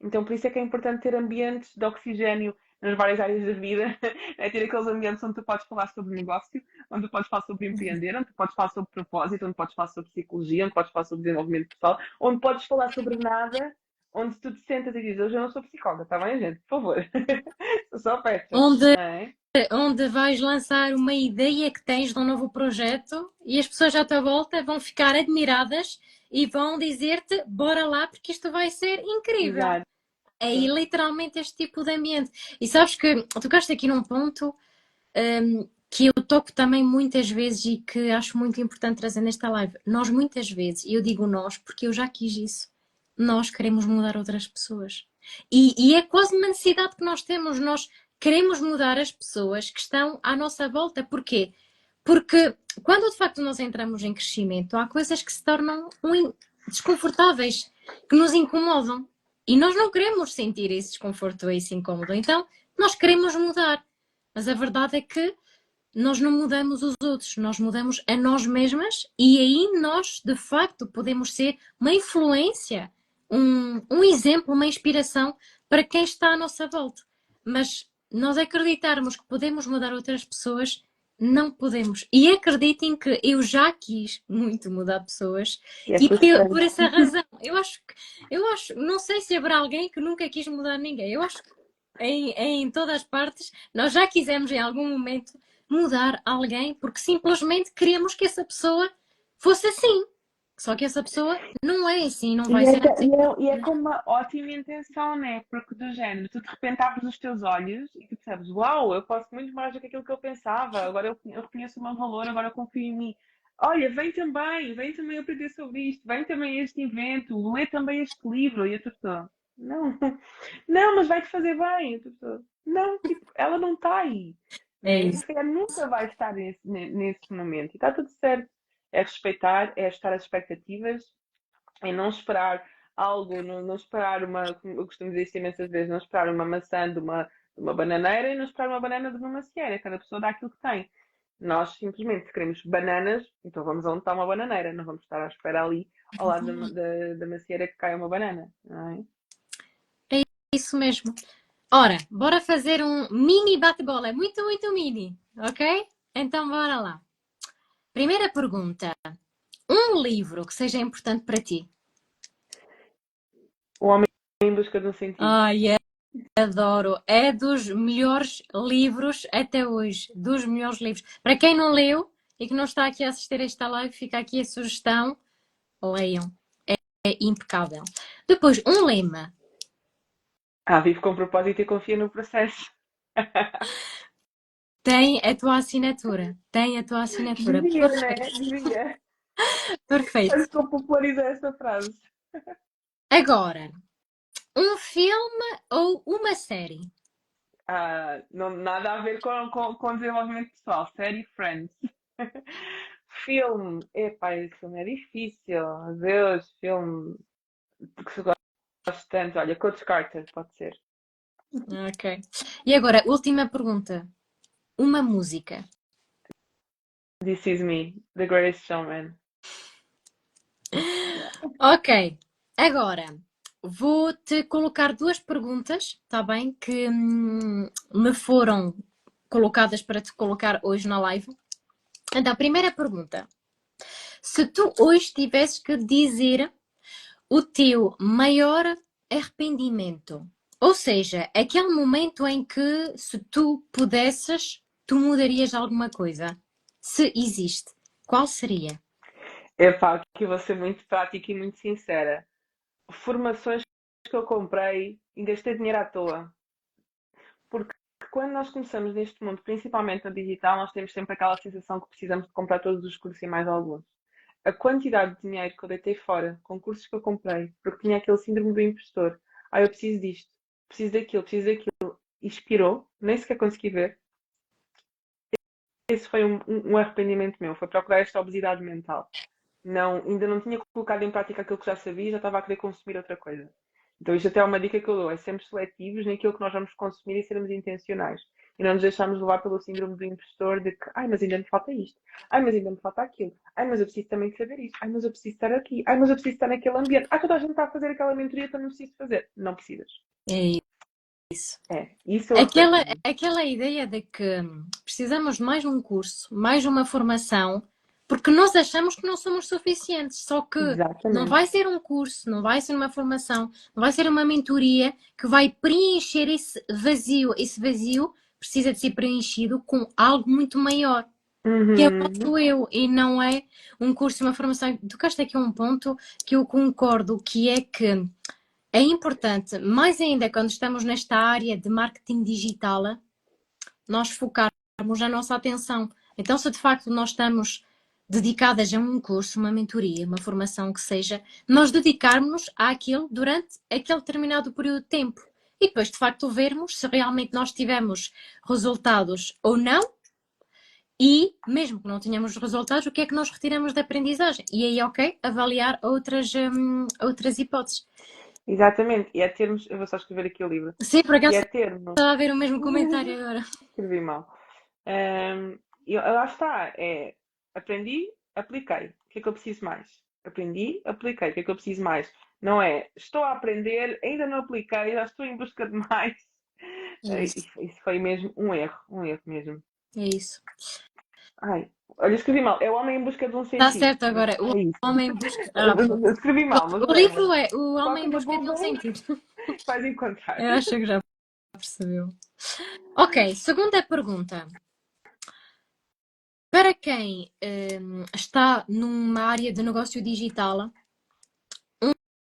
B: Então, por isso é que é importante ter ambientes de oxigênio nas várias áreas da vida, é ter aqueles ambientes onde tu podes falar sobre negócio, onde tu podes falar sobre empreender, onde tu podes falar sobre propósito, onde podes falar sobre psicologia, onde podes falar sobre desenvolvimento pessoal, onde podes falar sobre nada, onde tu te sentas e dizes, hoje eu não sou psicóloga, está bem, gente? Por favor. Sou só Petra,
A: Onde,
B: não é?
A: onde vais lançar uma ideia que tens de um novo projeto e as pessoas à tua volta vão ficar admiradas e vão dizer-te, bora lá, porque isto vai ser incrível.
B: Exato.
A: É literalmente este tipo de ambiente. E sabes que tocaste aqui num ponto que eu toco também muitas vezes e que acho muito importante trazer nesta live. Nós muitas vezes, e eu digo nós porque eu já quis isso, nós queremos mudar outras pessoas. E é quase uma necessidade que nós temos. Nós queremos mudar as pessoas que estão à nossa volta. Porquê? Porque quando de facto nós entramos em crescimento, há coisas que se tornam desconfortáveis, que nos incomodam. E nós não queremos sentir esse desconforto ou esse incômodo. Então, nós queremos mudar. Mas a verdade é que nós não mudamos os outros, nós mudamos a nós mesmas e aí nós, de facto, podemos ser uma influência, um exemplo, uma inspiração para quem está à nossa volta. Mas nós acreditarmos que podemos mudar outras pessoas não podemos. E acreditem que eu já quis muito mudar pessoas
B: E é
A: e por
B: frustrante.
A: essa razão. Eu acho, não sei se haverá alguém que nunca quis mudar ninguém. Eu acho que em todas as partes nós já quisemos em algum momento mudar alguém porque simplesmente queríamos que essa pessoa fosse assim. Só que essa pessoa não é assim, não vai
B: E é,
A: ser assim.
B: e é com uma ótima intenção, né? Porque do género, tu de repente abres os teus olhos e tu percebes, uau, eu posso muito mais do que aquilo que eu pensava, agora eu reconheço o meu valor, agora eu confio em mim. Olha, vem também aprender sobre isto, vem também a este evento, lê também este livro. E a tua pessoa, não, não, mas vai-te fazer bem. E a tua pessoa, não, tipo, ela não está aí,
A: É
B: né? E
A: isso.
B: se calhar nunca vai estar nesse momento. E está tudo certo. É respeitar, é estar as expectativas em não esperar algo, não esperar uma, como eu costumo dizer isto imensas vezes, não esperar uma maçã de uma bananeira e não esperar uma banana de uma macieira. Cada pessoa dá aquilo que tem. Nós simplesmente se queremos bananas, então vamos onde está uma bananeira, não vamos estar à espera ali ao lado da macieira que caia uma banana, não é?
A: É isso mesmo. Ora, bora fazer um mini bate-bola. É muito, muito mini, ok? Então bora lá. Primeira pergunta. Um livro que seja importante para ti?
B: O homem em busca de um sentido.
A: Ai, adoro. É dos melhores livros até hoje. Dos melhores livros. Para quem não leu e que não está aqui a assistir a esta live, fica aqui a sugestão. Leiam. É impecável. Depois, um lema.
B: Ah, vive com propósito e confia no processo.
A: Tem a tua assinatura. Tem a tua assinatura.
B: Devia, né?
A: Perfeito.
B: Devia.
A: Perfeito.
B: Acho que vou popularizar esta frase.
A: Agora, um filme ou uma série?
B: Ah, não, nada a ver com desenvolvimento pessoal. Série Friends. Filme. Epá, esse filme é difícil. Adeus, filme que se gosta tanto. Olha, Coach Carter, pode ser.
A: Ok. E agora, última pergunta. Uma música.
B: This is me, The Greatest Showman.
A: Ok. Agora, vou-te colocar duas perguntas, tá bem? Que me foram colocadas para te colocar hoje na live. Então, primeira pergunta. Se tu hoje tivesses que dizer o teu maior arrependimento, ou seja, aquele momento em que se tu pudesses, tu mudarias alguma coisa, se existe, qual seria?
B: Epá, aqui vou ser muito prática e muito sincera. Formações que eu comprei e gastei dinheiro à toa. Porque quando nós começamos neste mundo, principalmente no digital, nós temos sempre aquela sensação que precisamos de comprar todos os cursos e mais alguns. A quantidade de dinheiro que eu deitei fora com cursos que eu comprei, porque tinha aquele síndrome do impostor. Ah, eu preciso disto, preciso daquilo. Expirou, nem sequer consegui ver. Esse foi um arrependimento meu, foi procurar esta obesidade mental. Não, ainda não tinha colocado em prática aquilo que já sabia, já estava a querer consumir outra coisa. Então isto até é uma dica que eu dou, é sempre seletivos naquilo que nós vamos consumir e sermos intencionais. E não nos deixarmos levar pelo síndrome do impostor de que, ai, mas ainda me falta isto, ai, mas ainda me falta aquilo, ai, mas eu preciso também de saber isto, ai, mas eu preciso estar aqui, ai, mas eu preciso estar naquele ambiente, ai, toda a gente está a fazer aquela mentoria, então não preciso fazer. Não precisas.
A: É isso.
B: É, isso eu
A: Aquela,
B: arrependo-me.
A: aquela ideia de que precisamos de mais um curso, mais uma formação, porque nós achamos que não somos suficientes. Só que não
B: Exatamente.
A: vai ser um curso, não vai ser uma formação, não vai ser uma mentoria que vai preencher esse vazio. Esse vazio precisa de ser preenchido com algo muito maior, que é o
B: Uhum.
A: nosso eu, e não é um curso, uma formação. Tocaste aqui a um ponto que eu concordo, que é que é importante, mais ainda quando estamos nesta área de marketing digital, nós focarmos a nossa atenção. Então, se de facto nós estamos dedicadas a um curso, uma mentoria, uma formação que seja, nós dedicarmos àquilo durante aquele determinado período de tempo. E depois, de facto, vermos se realmente nós tivemos resultados ou não, e mesmo que não tenhamos resultados, o que é que nós retiramos da aprendizagem? E aí, ok, avaliar outras hipóteses.
B: Exatamente. E é termos, eu vou só escrever aqui o livro,
A: Sim, por
B: e
A: acaso
B: é termos.
A: estava a ver o mesmo comentário agora.
B: Escrevi mal. E lá está, é aprendi, apliquei. O que é que eu preciso mais? Aprendi, apliquei. O que é que eu preciso mais? Não é estou a aprender, ainda não apliquei, já estou em busca de mais.
A: É isso,
B: Isso foi mesmo um erro mesmo.
A: é isso.
B: Ai, olha, escrevi mal. É o Homem em Busca de um
A: Está
B: Sentido.
A: certo agora. O
B: É isso.
A: Homem em Busca. Ah, pronto.
B: Escrevi mal, mas
A: O livro
B: whatever.
A: é O Homem
B: Toca
A: em
B: no
A: Busca de um
B: Google,
A: Sentido.
B: vais encontrar.
A: Eu acho que já percebeu. Ok, segunda pergunta. Para quem está numa área de negócio digital,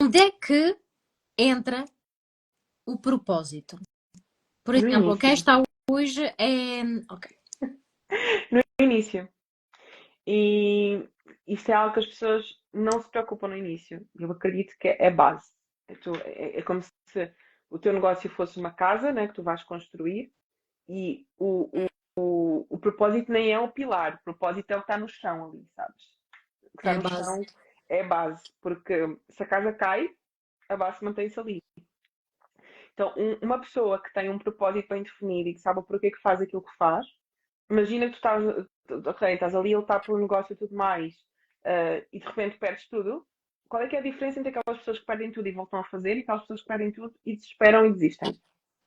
A: onde é que entra o propósito? Por
B: No
A: exemplo, quem
B: início.
A: está hoje é. Ok,
B: No início. E isso é algo que as pessoas não se preocupam no início. Eu acredito que é base. É como se o teu negócio fosse uma casa, né, que tu vais construir e o propósito nem é o pilar, o propósito é o que está no chão ali, sabes? O que está
A: é a
B: no
A: base.
B: chão é a base, porque se a casa cai, a base mantém-se ali. Então, uma pessoa que tem um propósito bem definido e que sabe o porquê que faz aquilo que faz, imagina que tu estás, ok, estás ali a lutar pelo negócio e tudo mais, e de repente perdes tudo. Qual é que é a diferença entre aquelas pessoas que perdem tudo e voltam a fazer e aquelas pessoas que perdem tudo e desesperam e desistem?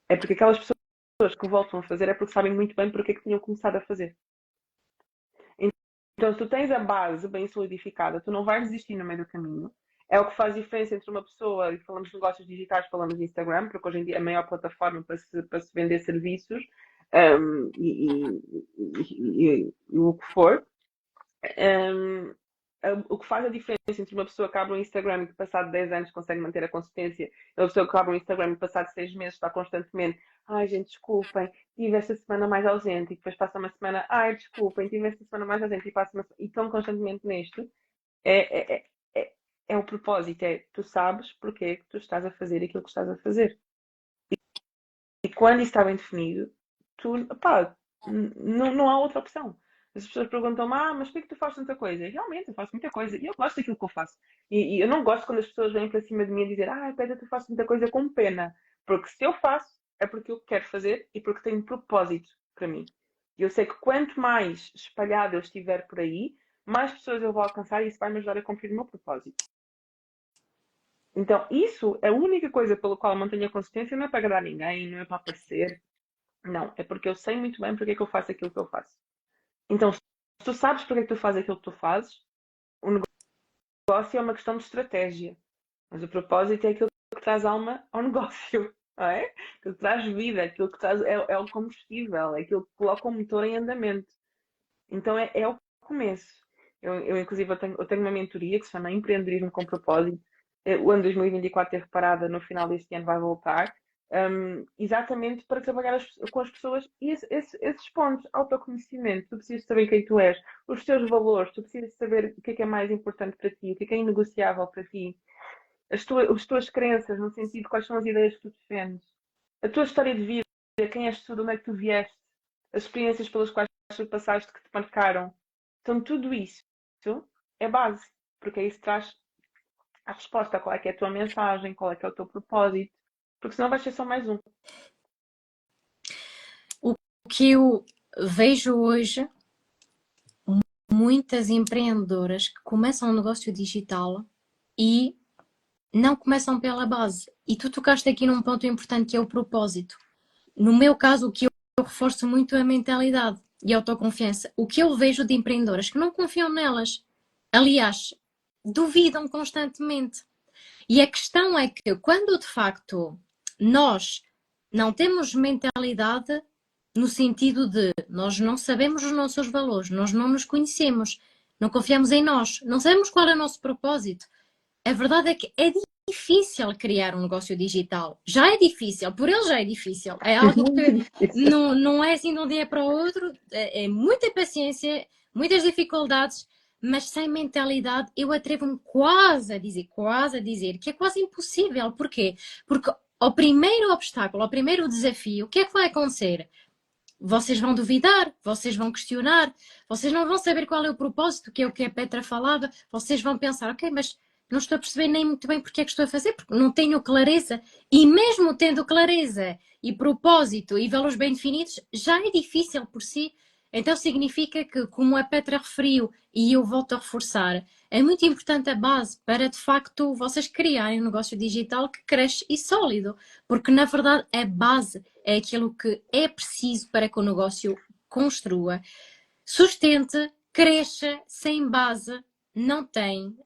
B: É porque aquelas pessoas que voltam a fazer é porque sabem muito bem porque é que tinham começado a fazer. Então, se tu tens a base bem solidificada, tu não vais desistir no meio do caminho. É o que faz diferença entre uma pessoa, e falamos de negócios digitais, falamos de Instagram, porque hoje em dia é a maior plataforma para se vender serviços e o que for. Um, o que faz a diferença entre uma pessoa que abre um Instagram e que passado 10 anos consegue manter a consistência e uma pessoa que abre um Instagram e passado 6 meses está constantemente ai gente, desculpem, tive esta semana mais ausente e depois passa uma semana, ai desculpem, tive esta semana mais ausente e passa uma e estão constantemente neste, é, é, é, é o propósito, é tu sabes porque é que tu estás a fazer aquilo que estás a fazer. E quando isso está bem definido, tu, pá, não há outra opção. As pessoas perguntam-me, mas por que tu fazes tanta coisa? E, realmente, eu faço muita coisa. E eu gosto daquilo que eu faço. E eu não gosto quando as pessoas vêm para cima de mim a dizer, Pedro, tu fazes muita coisa com pena. Porque se eu faço, é porque eu quero fazer e porque tenho propósito para mim. E eu sei que quanto mais espalhado eu estiver por aí, mais pessoas eu vou alcançar e isso vai me ajudar a cumprir o meu propósito. Então, isso é a única coisa pela qual mantenho a consistência, não é para agradar ninguém, não é para aparecer, não, é porque eu sei muito bem porque é que eu faço aquilo que eu faço. Então, se tu sabes porque é que tu fazes aquilo que tu fazes, o negócio é uma questão de estratégia. Mas o propósito é aquilo que traz alma ao negócio, não é? Aquilo que traz vida, aquilo que traz, é o combustível, é aquilo que coloca o motor em andamento. Então, é o começo. Inclusive, eu tenho uma mentoria que se chama Empreendedorismo com Propósito. O ano 2024 teve parada, no final deste ano vai voltar. Exatamente para trabalhar com as pessoas e esses pontos, autoconhecimento, tu precisas saber quem tu és, os teus valores, tu precisas saber o que é mais importante para ti, o que é inegociável para ti, as tuas crenças, no sentido de quais são as ideias que tu defendes, a tua história de vida, quem és tu, de onde é que tu vieste, as experiências pelas quais tu passaste que te marcaram. Então, tudo isso é base, porque aí se traz a resposta, qual é que é a tua mensagem, qual é que é o teu propósito, porque senão vai ser só mais um.
A: O que eu vejo hoje, muitas empreendedoras que começam um negócio digital e não começam pela base. E tu tocaste aqui num ponto importante que é o propósito. No meu caso, o que eu reforço muito é a mentalidade e a autoconfiança. O que eu vejo de empreendedoras que não confiam nelas, aliás, duvidam constantemente. E a questão é que quando de facto nós não temos mentalidade no sentido de nós não sabemos os nossos valores, nós não nos conhecemos, não confiamos em nós, não sabemos qual é o nosso propósito. A verdade é que é difícil criar um negócio digital. Já é difícil, por ele já é difícil. É algo
B: Muito
A: que
B: difícil.
A: não é assim de um dia para o outro, é muita paciência, muitas dificuldades, mas sem mentalidade eu atrevo-me quase a dizer que é quase impossível. Porquê? Porque ao primeiro obstáculo, ao primeiro desafio, o que é que vai acontecer? Vocês vão duvidar, vocês vão questionar, vocês não vão saber qual é o propósito, que é o que a Petra falava, vocês vão pensar, ok, mas não estou a perceber nem muito bem porque é que estou a fazer, porque não tenho clareza, e mesmo tendo clareza e propósito e valores bem definidos, já é difícil por si. Então significa que, como a Petra referiu, e eu volto a reforçar, é muito importante a base para de facto vocês criarem um negócio digital que cresce e sólido, porque na verdade a base é aquilo que é preciso para que o negócio construa. sustente, cresça sem base, não tem,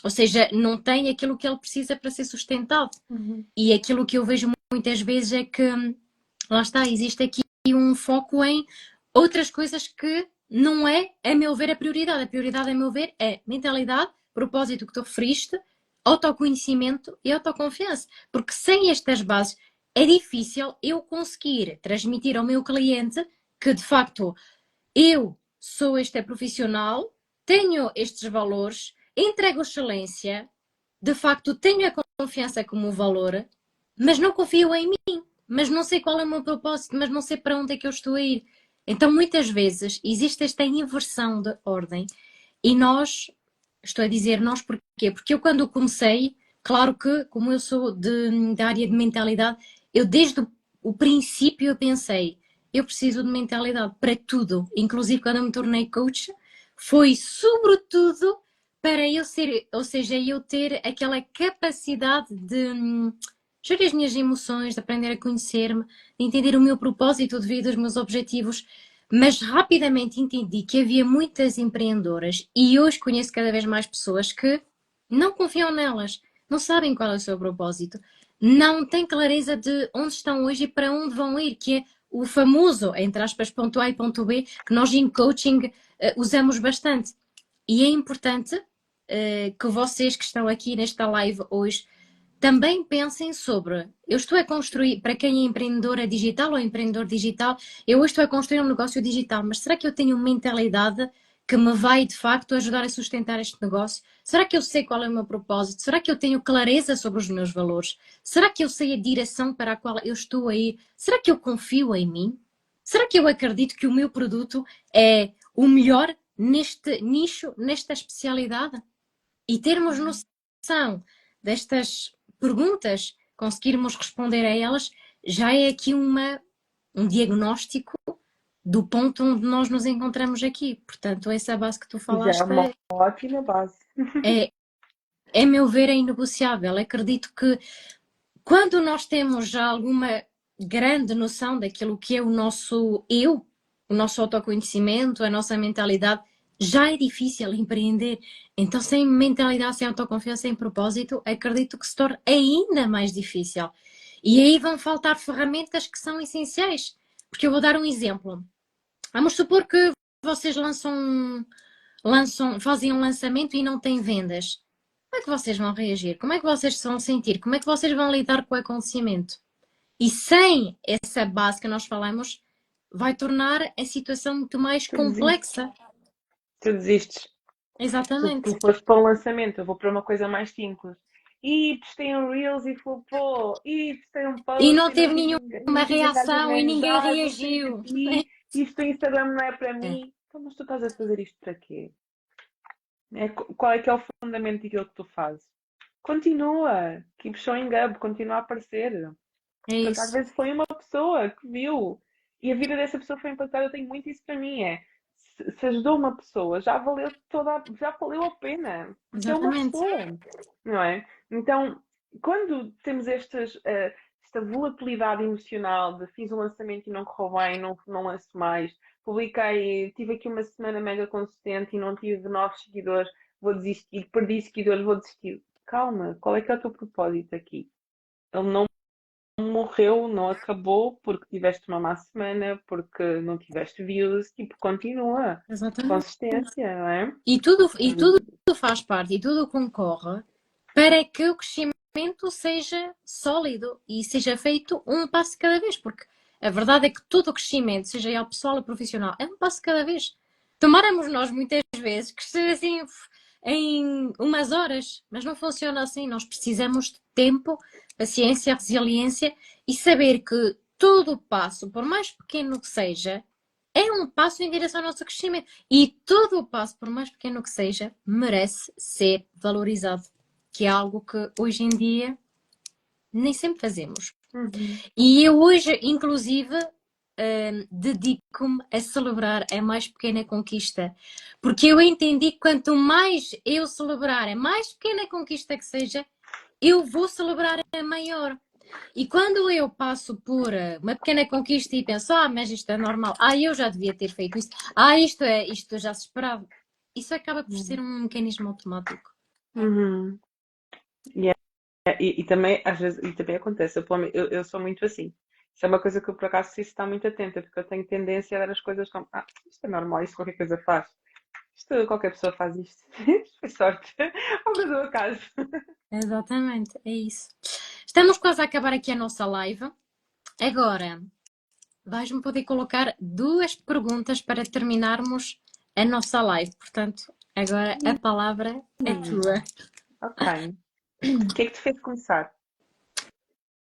A: ou seja, não tem aquilo que ele precisa para ser sustentado. E aquilo que eu vejo muitas vezes é que, lá está, existe aqui um foco em outras coisas que não é, a meu ver, a prioridade. A prioridade, a meu ver, é mentalidade, propósito que tu referiste, autoconhecimento e autoconfiança. Porque sem estas bases é difícil eu conseguir transmitir ao meu cliente que, de facto, eu sou este profissional, tenho estes valores, entrego excelência, de facto tenho a confiança como valor, mas não confio em mim, mas não sei qual é o meu propósito, mas não sei para onde é que eu estou a ir. Então, muitas vezes, existe esta inversão de ordem e nós, estou a dizer nós porquê? Porque eu quando comecei, claro que, como eu sou da área de mentalidade, eu desde o princípio eu pensei, eu preciso de mentalidade para tudo, inclusive quando eu me tornei coach, foi sobretudo para eu ser, ou seja, eu ter aquela capacidade de gerir as minhas emoções, de aprender a conhecer-me, de entender o meu propósito de vida, os meus objetivos, mas rapidamente entendi que havia muitas empreendedoras e hoje conheço cada vez mais pessoas que não confiam nelas, não sabem qual é o seu propósito, não têm clareza de onde estão hoje e para onde vão ir, que é o famoso, entre aspas, ponto A e ponto B, que nós em coaching usamos bastante. E é importante que vocês que estão aqui nesta live hoje também pensem sobre, eu estou a construir, para quem é empreendedora digital ou empreendedor digital, eu hoje estou a construir um negócio digital, mas será que eu tenho mentalidade que me vai de facto ajudar a sustentar este negócio? Será que eu sei qual é o meu propósito? Será que eu tenho clareza sobre os meus valores? Será que eu sei a direção para a qual eu estou a ir? Será que eu confio em mim? Será que eu acredito que o meu produto é o melhor neste nicho, nesta especialidade? E termos noção destas perguntas, conseguirmos responder a elas, já é aqui um diagnóstico do ponto onde nós nos encontramos aqui. Portanto, essa base que tu
B: Já é
A: falaste
B: uma ótima base.
A: é meu ver, é inegociável. Acredito que quando nós temos já alguma grande noção daquilo que é o nosso eu, o nosso autoconhecimento, a nossa mentalidade, já é difícil empreender. Então, sem mentalidade, sem autoconfiança, sem propósito, acredito que se torna ainda mais difícil. E aí vão faltar ferramentas que são essenciais. Porque eu vou dar um exemplo. Vamos supor que vocês fazem um lançamento e não têm vendas. Como é que vocês vão reagir? Como é que vocês se vão sentir? Como é que vocês vão lidar com o acontecimento? E sem essa base que nós falamos, vai tornar a situação muito mais
B: Tu desistes.
A: complexa.
B: Tu desistes. Tu
A: Exatamente.
B: foste para um lançamento, eu vou para uma coisa mais simples. E postei um Reels e flopou. E postei um
A: E
B: post
A: não
B: e não
A: teve
B: tive,
A: nenhuma
B: não tive
A: reação e ninguém
B: engajamento,
A: reagiu.
B: isto do Instagram não é para
A: É,
B: mim. Então, mas tu estás a fazer isto para quê? Qual é que é o fundamento daquilo que tu fazes? Continua, keep showing up, continua a aparecer.
A: é
B: Porque às
A: isso.
B: vezes foi uma pessoa que viu e a vida dessa pessoa foi impactada. Eu tenho muito isso para mim. Se ajudou uma pessoa, já valeu a pena. Porque é uma
A: Exatamente.
B: pessoa, não é? Então, quando temos esta volatilidade emocional de fiz um lançamento e não correu bem, não lanço mais, publiquei, tive aqui uma semana mega consistente e não tive novos seguidores, vou desistir, perdi seguidores, vou desistir. Calma, qual é que é o teu propósito aqui? Ele não morreu, não acabou porque tiveste uma má semana, porque não tiveste views, tipo, continua.
A: Exatamente.
B: Consistência, não é?
A: E tudo faz parte e tudo concorre para que o crescimento seja sólido e seja feito um passo de cada vez, porque a verdade é que todo o crescimento, seja ele pessoal ou profissional, é um passo de cada vez. Tomáramos nós muitas vezes crescer assim em umas horas, mas não funciona assim. Nós precisamos de tempo, paciência, resiliência e saber que todo passo, por mais pequeno que seja, é um passo em direção ao nosso crescimento. E todo o passo, por mais pequeno que seja, merece ser valorizado, que é algo que hoje em dia nem sempre fazemos.
B: Uhum.
A: E eu hoje, inclusive, dedico-me a celebrar a mais pequena conquista, porque eu entendi que quanto mais eu celebrar a mais pequena conquista que seja, eu vou celebrar a maior. E quando eu passo por uma pequena conquista e penso, mas isto é normal, eu já devia ter feito isso, isto já se esperava. Isso acaba por ser
B: Uhum.
A: um mecanismo automático.
B: Uhum. E também, às vezes, e também acontece, eu sou muito assim. Isso é uma coisa que eu, por acaso, preciso estar muito atenta, porque eu tenho tendência a ver as coisas como, isto é normal, isso qualquer coisa faz. Isto, qualquer pessoa faz isto. Isto foi sorte. Ou coisa do acaso.
A: Exatamente, é isso. Estamos quase a acabar aqui a nossa live. Agora, vais-me poder colocar duas perguntas para terminarmos a nossa live. Portanto, agora a palavra é
B: Hum,
A: tua.
B: ok. O que é que te fez começar?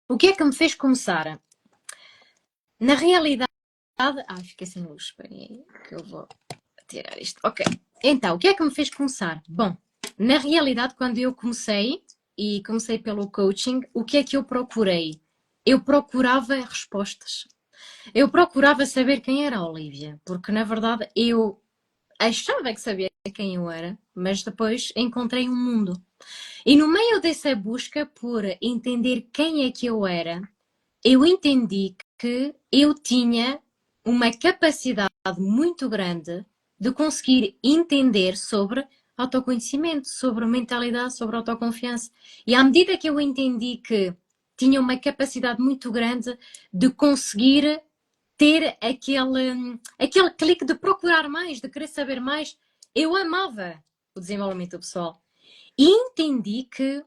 A: O que é que me fez começar? Na realidade. Fiquei sem luz. Espera aí, que eu vou tirar isto. Ok. Então, o que é que me fez começar? Bom, na realidade, quando eu comecei, e comecei pelo coaching, o que é que eu procurei? Eu procurava respostas. Eu procurava saber quem era a Olivia, porque na verdade eu achava que sabia quem eu era, mas depois encontrei um mundo. E no meio dessa busca por entender quem é que eu era, eu entendi que eu tinha uma capacidade muito grande de conseguir entender sobre autoconhecimento, sobre mentalidade, sobre autoconfiança. E à medida que eu entendi que tinha uma capacidade muito grande de conseguir ter aquele clique de procurar mais, de querer saber mais, eu amava o desenvolvimento pessoal. E entendi que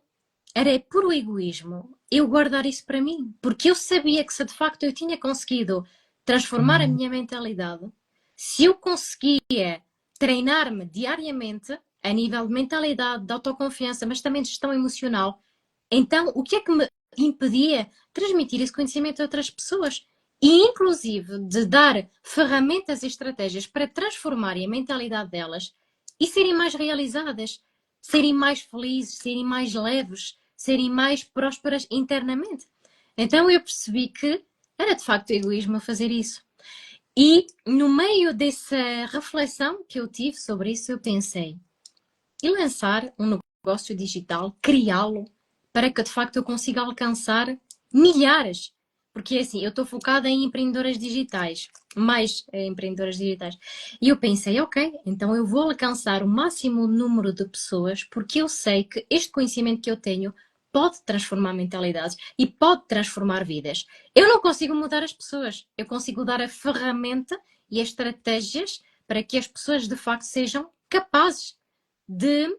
A: era puro egoísmo eu guardar isso para mim, porque eu sabia que se de facto eu tinha conseguido transformar a minha mentalidade, se eu conseguia treinar-me diariamente a nível de mentalidade, de autoconfiança, mas também de gestão emocional, então o que é que me impedia transmitir esse conhecimento a outras pessoas? E inclusive de dar ferramentas e estratégias para transformarem a mentalidade delas e serem mais realizadas, serem mais felizes, serem mais leves, serem mais prósperas internamente. Então eu percebi que era de facto egoísmo fazer isso. E no meio dessa reflexão que eu tive sobre isso, eu pensei, e lançar um negócio digital, criá-lo, para que de facto eu consiga alcançar milhares. Porque assim, eu estou focada em empreendedoras digitais, mais empreendedoras digitais. E eu pensei, ok, então eu vou alcançar o máximo número de pessoas, porque eu sei que este conhecimento que eu tenho pode transformar mentalidades e pode transformar vidas. Eu não consigo mudar as pessoas, eu consigo dar a ferramenta e as estratégias para que as pessoas de facto sejam capazes de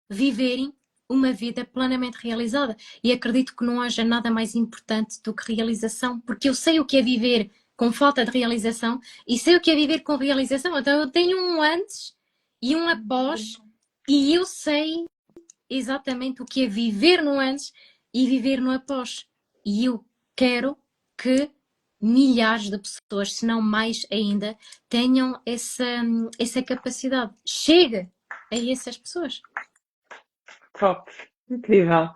A: viverem uma vida plenamente realizada. E acredito que não haja nada mais importante do que realização, porque eu sei o que é viver com falta de realização e sei o que é viver com realização. Então eu tenho um antes e um após e eu sei exatamente o que é viver no antes e viver no após. E eu quero que milhares de pessoas, se não mais ainda, tenham essa capacidade. Chega a essas pessoas.
B: Top. Incrível.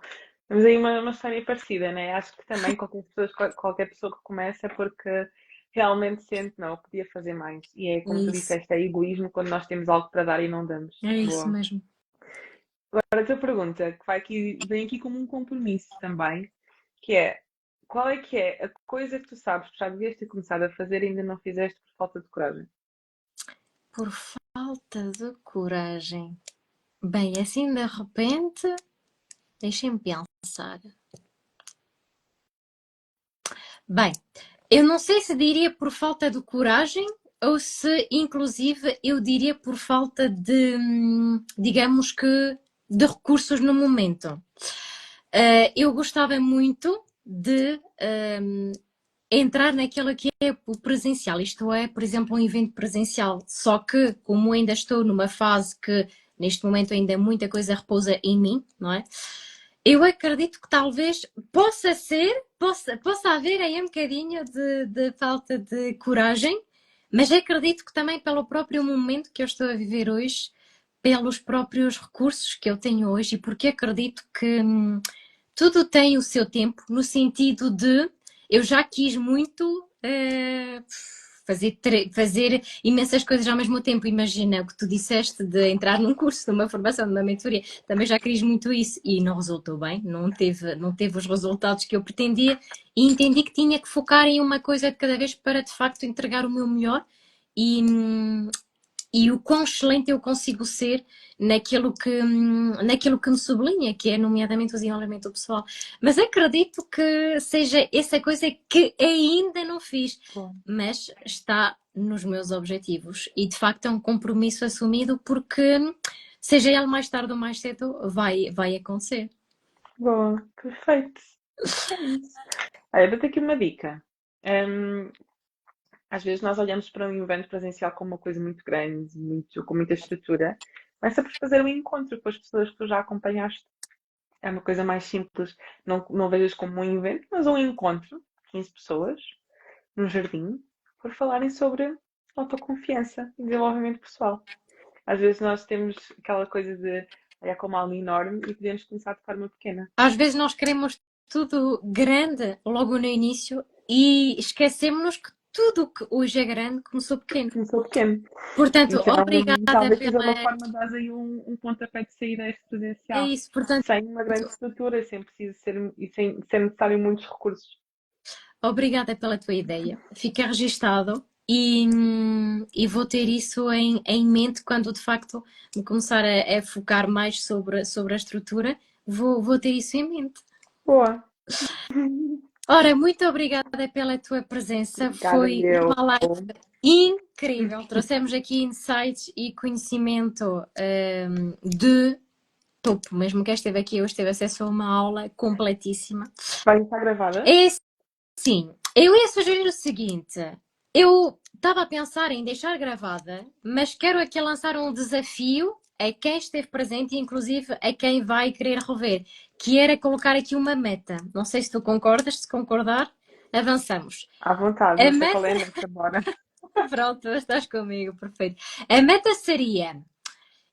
B: Temos aí uma história parecida, né? Acho que também qualquer pessoa que começa é porque realmente sente, não, eu podia fazer mais. E é
A: É
B: como tu
A: isso,
B: disseste, é egoísmo quando nós temos algo para dar e não damos.
A: é isso
B: Boa.
A: mesmo.
B: Agora, a tua pergunta, que vem aqui como um compromisso também, que é, qual é que é a coisa que tu sabes que já devias ter começado a fazer e ainda não fizeste por falta de coragem?
A: Por falta de coragem. Bem, assim de repente, deixem-me pensar. Bem, eu não sei se diria por falta de coragem ou se, inclusive, eu diria por falta de, digamos que, de recursos no momento. Eu gostava muito de entrar naquela que é o presencial, isto é, por exemplo, um evento presencial. Só que, como ainda estou numa fase que neste momento ainda muita coisa repousa em mim, não é? Eu acredito que talvez possa haver aí um bocadinho de falta de coragem, mas acredito que também pelo próprio momento que eu estou a viver hoje, pelos próprios recursos que eu tenho hoje e porque acredito que tudo tem o seu tempo, no sentido de eu já quis muito fazer imensas coisas ao mesmo tempo. Imagina o que tu disseste de entrar num curso, numa formação, numa mentoria. Também já quis muito isso e não resultou bem, não teve os resultados que eu pretendia e entendi que tinha que focar em uma coisa de cada vez para de facto entregar o meu melhor e, e o quão excelente eu consigo ser naquilo que me sublinha, que é nomeadamente o desenvolvimento pessoal. Mas acredito que seja essa coisa que ainda não fiz,
B: Bom,
A: mas está nos meus objetivos e de facto é um compromisso assumido porque seja ele mais tarde ou mais cedo vai acontecer.
B: boa, perfeito. É isso. Olha, dou-te aqui uma dica. Hum, Às vezes nós olhamos para um evento presencial como uma coisa muito grande, com muita estrutura. Começa por fazer um encontro com as pessoas que tu já acompanhaste. É uma coisa mais simples. Não vejas como um evento, mas um encontro. 15 pessoas, num jardim, por falarem sobre autoconfiança e desenvolvimento pessoal. Às vezes nós temos aquela coisa de olhar como algo enorme e podemos começar de forma pequena.
A: Às vezes nós queremos tudo grande logo no início e esquecemos que tudo que hoje é grande começou pequeno.
B: Começou pequeno.
A: Portanto,
B: Então,
A: obrigada
B: talvez seja uma
A: pela.
B: forma de dar aí um pontapé de saída
A: É
B: exponencial.
A: isso, portanto,
B: Sem uma grande estrutura, sem preciso ser, e sem ser necessário muitos recursos.
A: obrigada pela tua ideia. Fica registado e vou ter isso em mente quando de facto me começar a focar mais sobre a estrutura. Vou ter isso em mente.
B: Boa.
A: Ora, muito obrigada pela tua presença.
B: Obrigada,
A: Foi
B: eu.
A: uma live incrível. Trouxemos aqui insights e conhecimento de topo. Mesmo quem esteve aqui hoje teve acesso a uma aula completíssima.
B: Vai estar gravada?
A: É sim, eu ia sugerir o seguinte. Eu estava a pensar em deixar gravada, mas quero aqui lançar um desafio a quem esteve presente e inclusive a quem vai querer rever, que era colocar aqui uma meta. Não sei se tu concordas, se concordar, avançamos.
B: À vontade,
A: A
B: não sei qual
A: meta,
B: é a meta, bora.
A: pronto, estás comigo, perfeito. A meta seria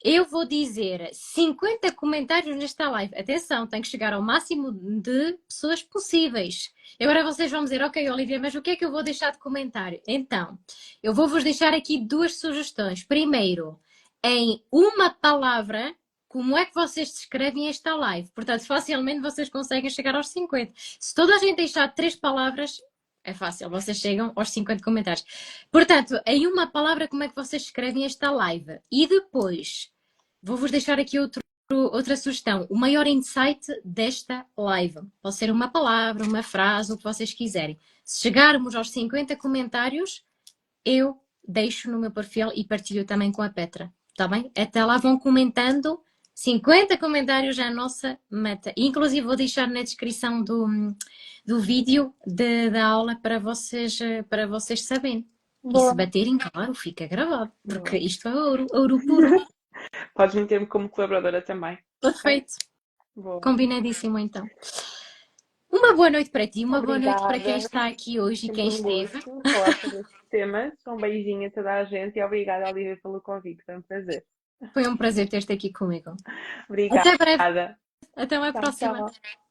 A: eu vou dizer 50 comentários nesta live. Atenção, tem que chegar ao máximo de pessoas possíveis. E agora vocês vão dizer, ok, Olivia, mas o que é que eu vou deixar de comentário? Então, eu vou-vos deixar aqui duas sugestões. Primeiro, em uma palavra, como é que vocês descrevem esta live? Portanto, facilmente vocês conseguem chegar aos 50. Se toda a gente deixar três palavras, é fácil, vocês chegam aos 50 comentários. Portanto, em uma palavra, como é que vocês escrevem esta live? E depois, vou-vos deixar aqui outra sugestão. O maior insight desta live. Pode ser uma palavra, uma frase, o que vocês quiserem. Se chegarmos aos 50 comentários, eu deixo no meu perfil e partilho também com a Petra. Está bem? Até lá vão comentando. 50 comentários é a nossa meta. Inclusive, vou deixar na descrição do vídeo da aula para vocês saberem. E se
B: Boa.
A: baterem, claro, fica gravado, porque
B: Boa.
A: isto é ouro, ouro puro.
B: Podes meter-me como colaboradora também. Ok?
A: Perfeito.
B: Boa.
A: Combinadíssimo então. Uma boa noite para ti, uma boa noite para quem
B: Obrigada.
A: está aqui hoje e
B: Sempre
A: quem
B: um
A: esteve.
B: gosto falar sobre estes temas. Um beijinho a toda a gente e obrigada, Olivia, pelo convite. Foi um prazer.
A: Foi um prazer ter-te aqui comigo. Até breve,
B: Obrigada.
A: até uma
B: Tchau,
A: próxima.
B: tchau.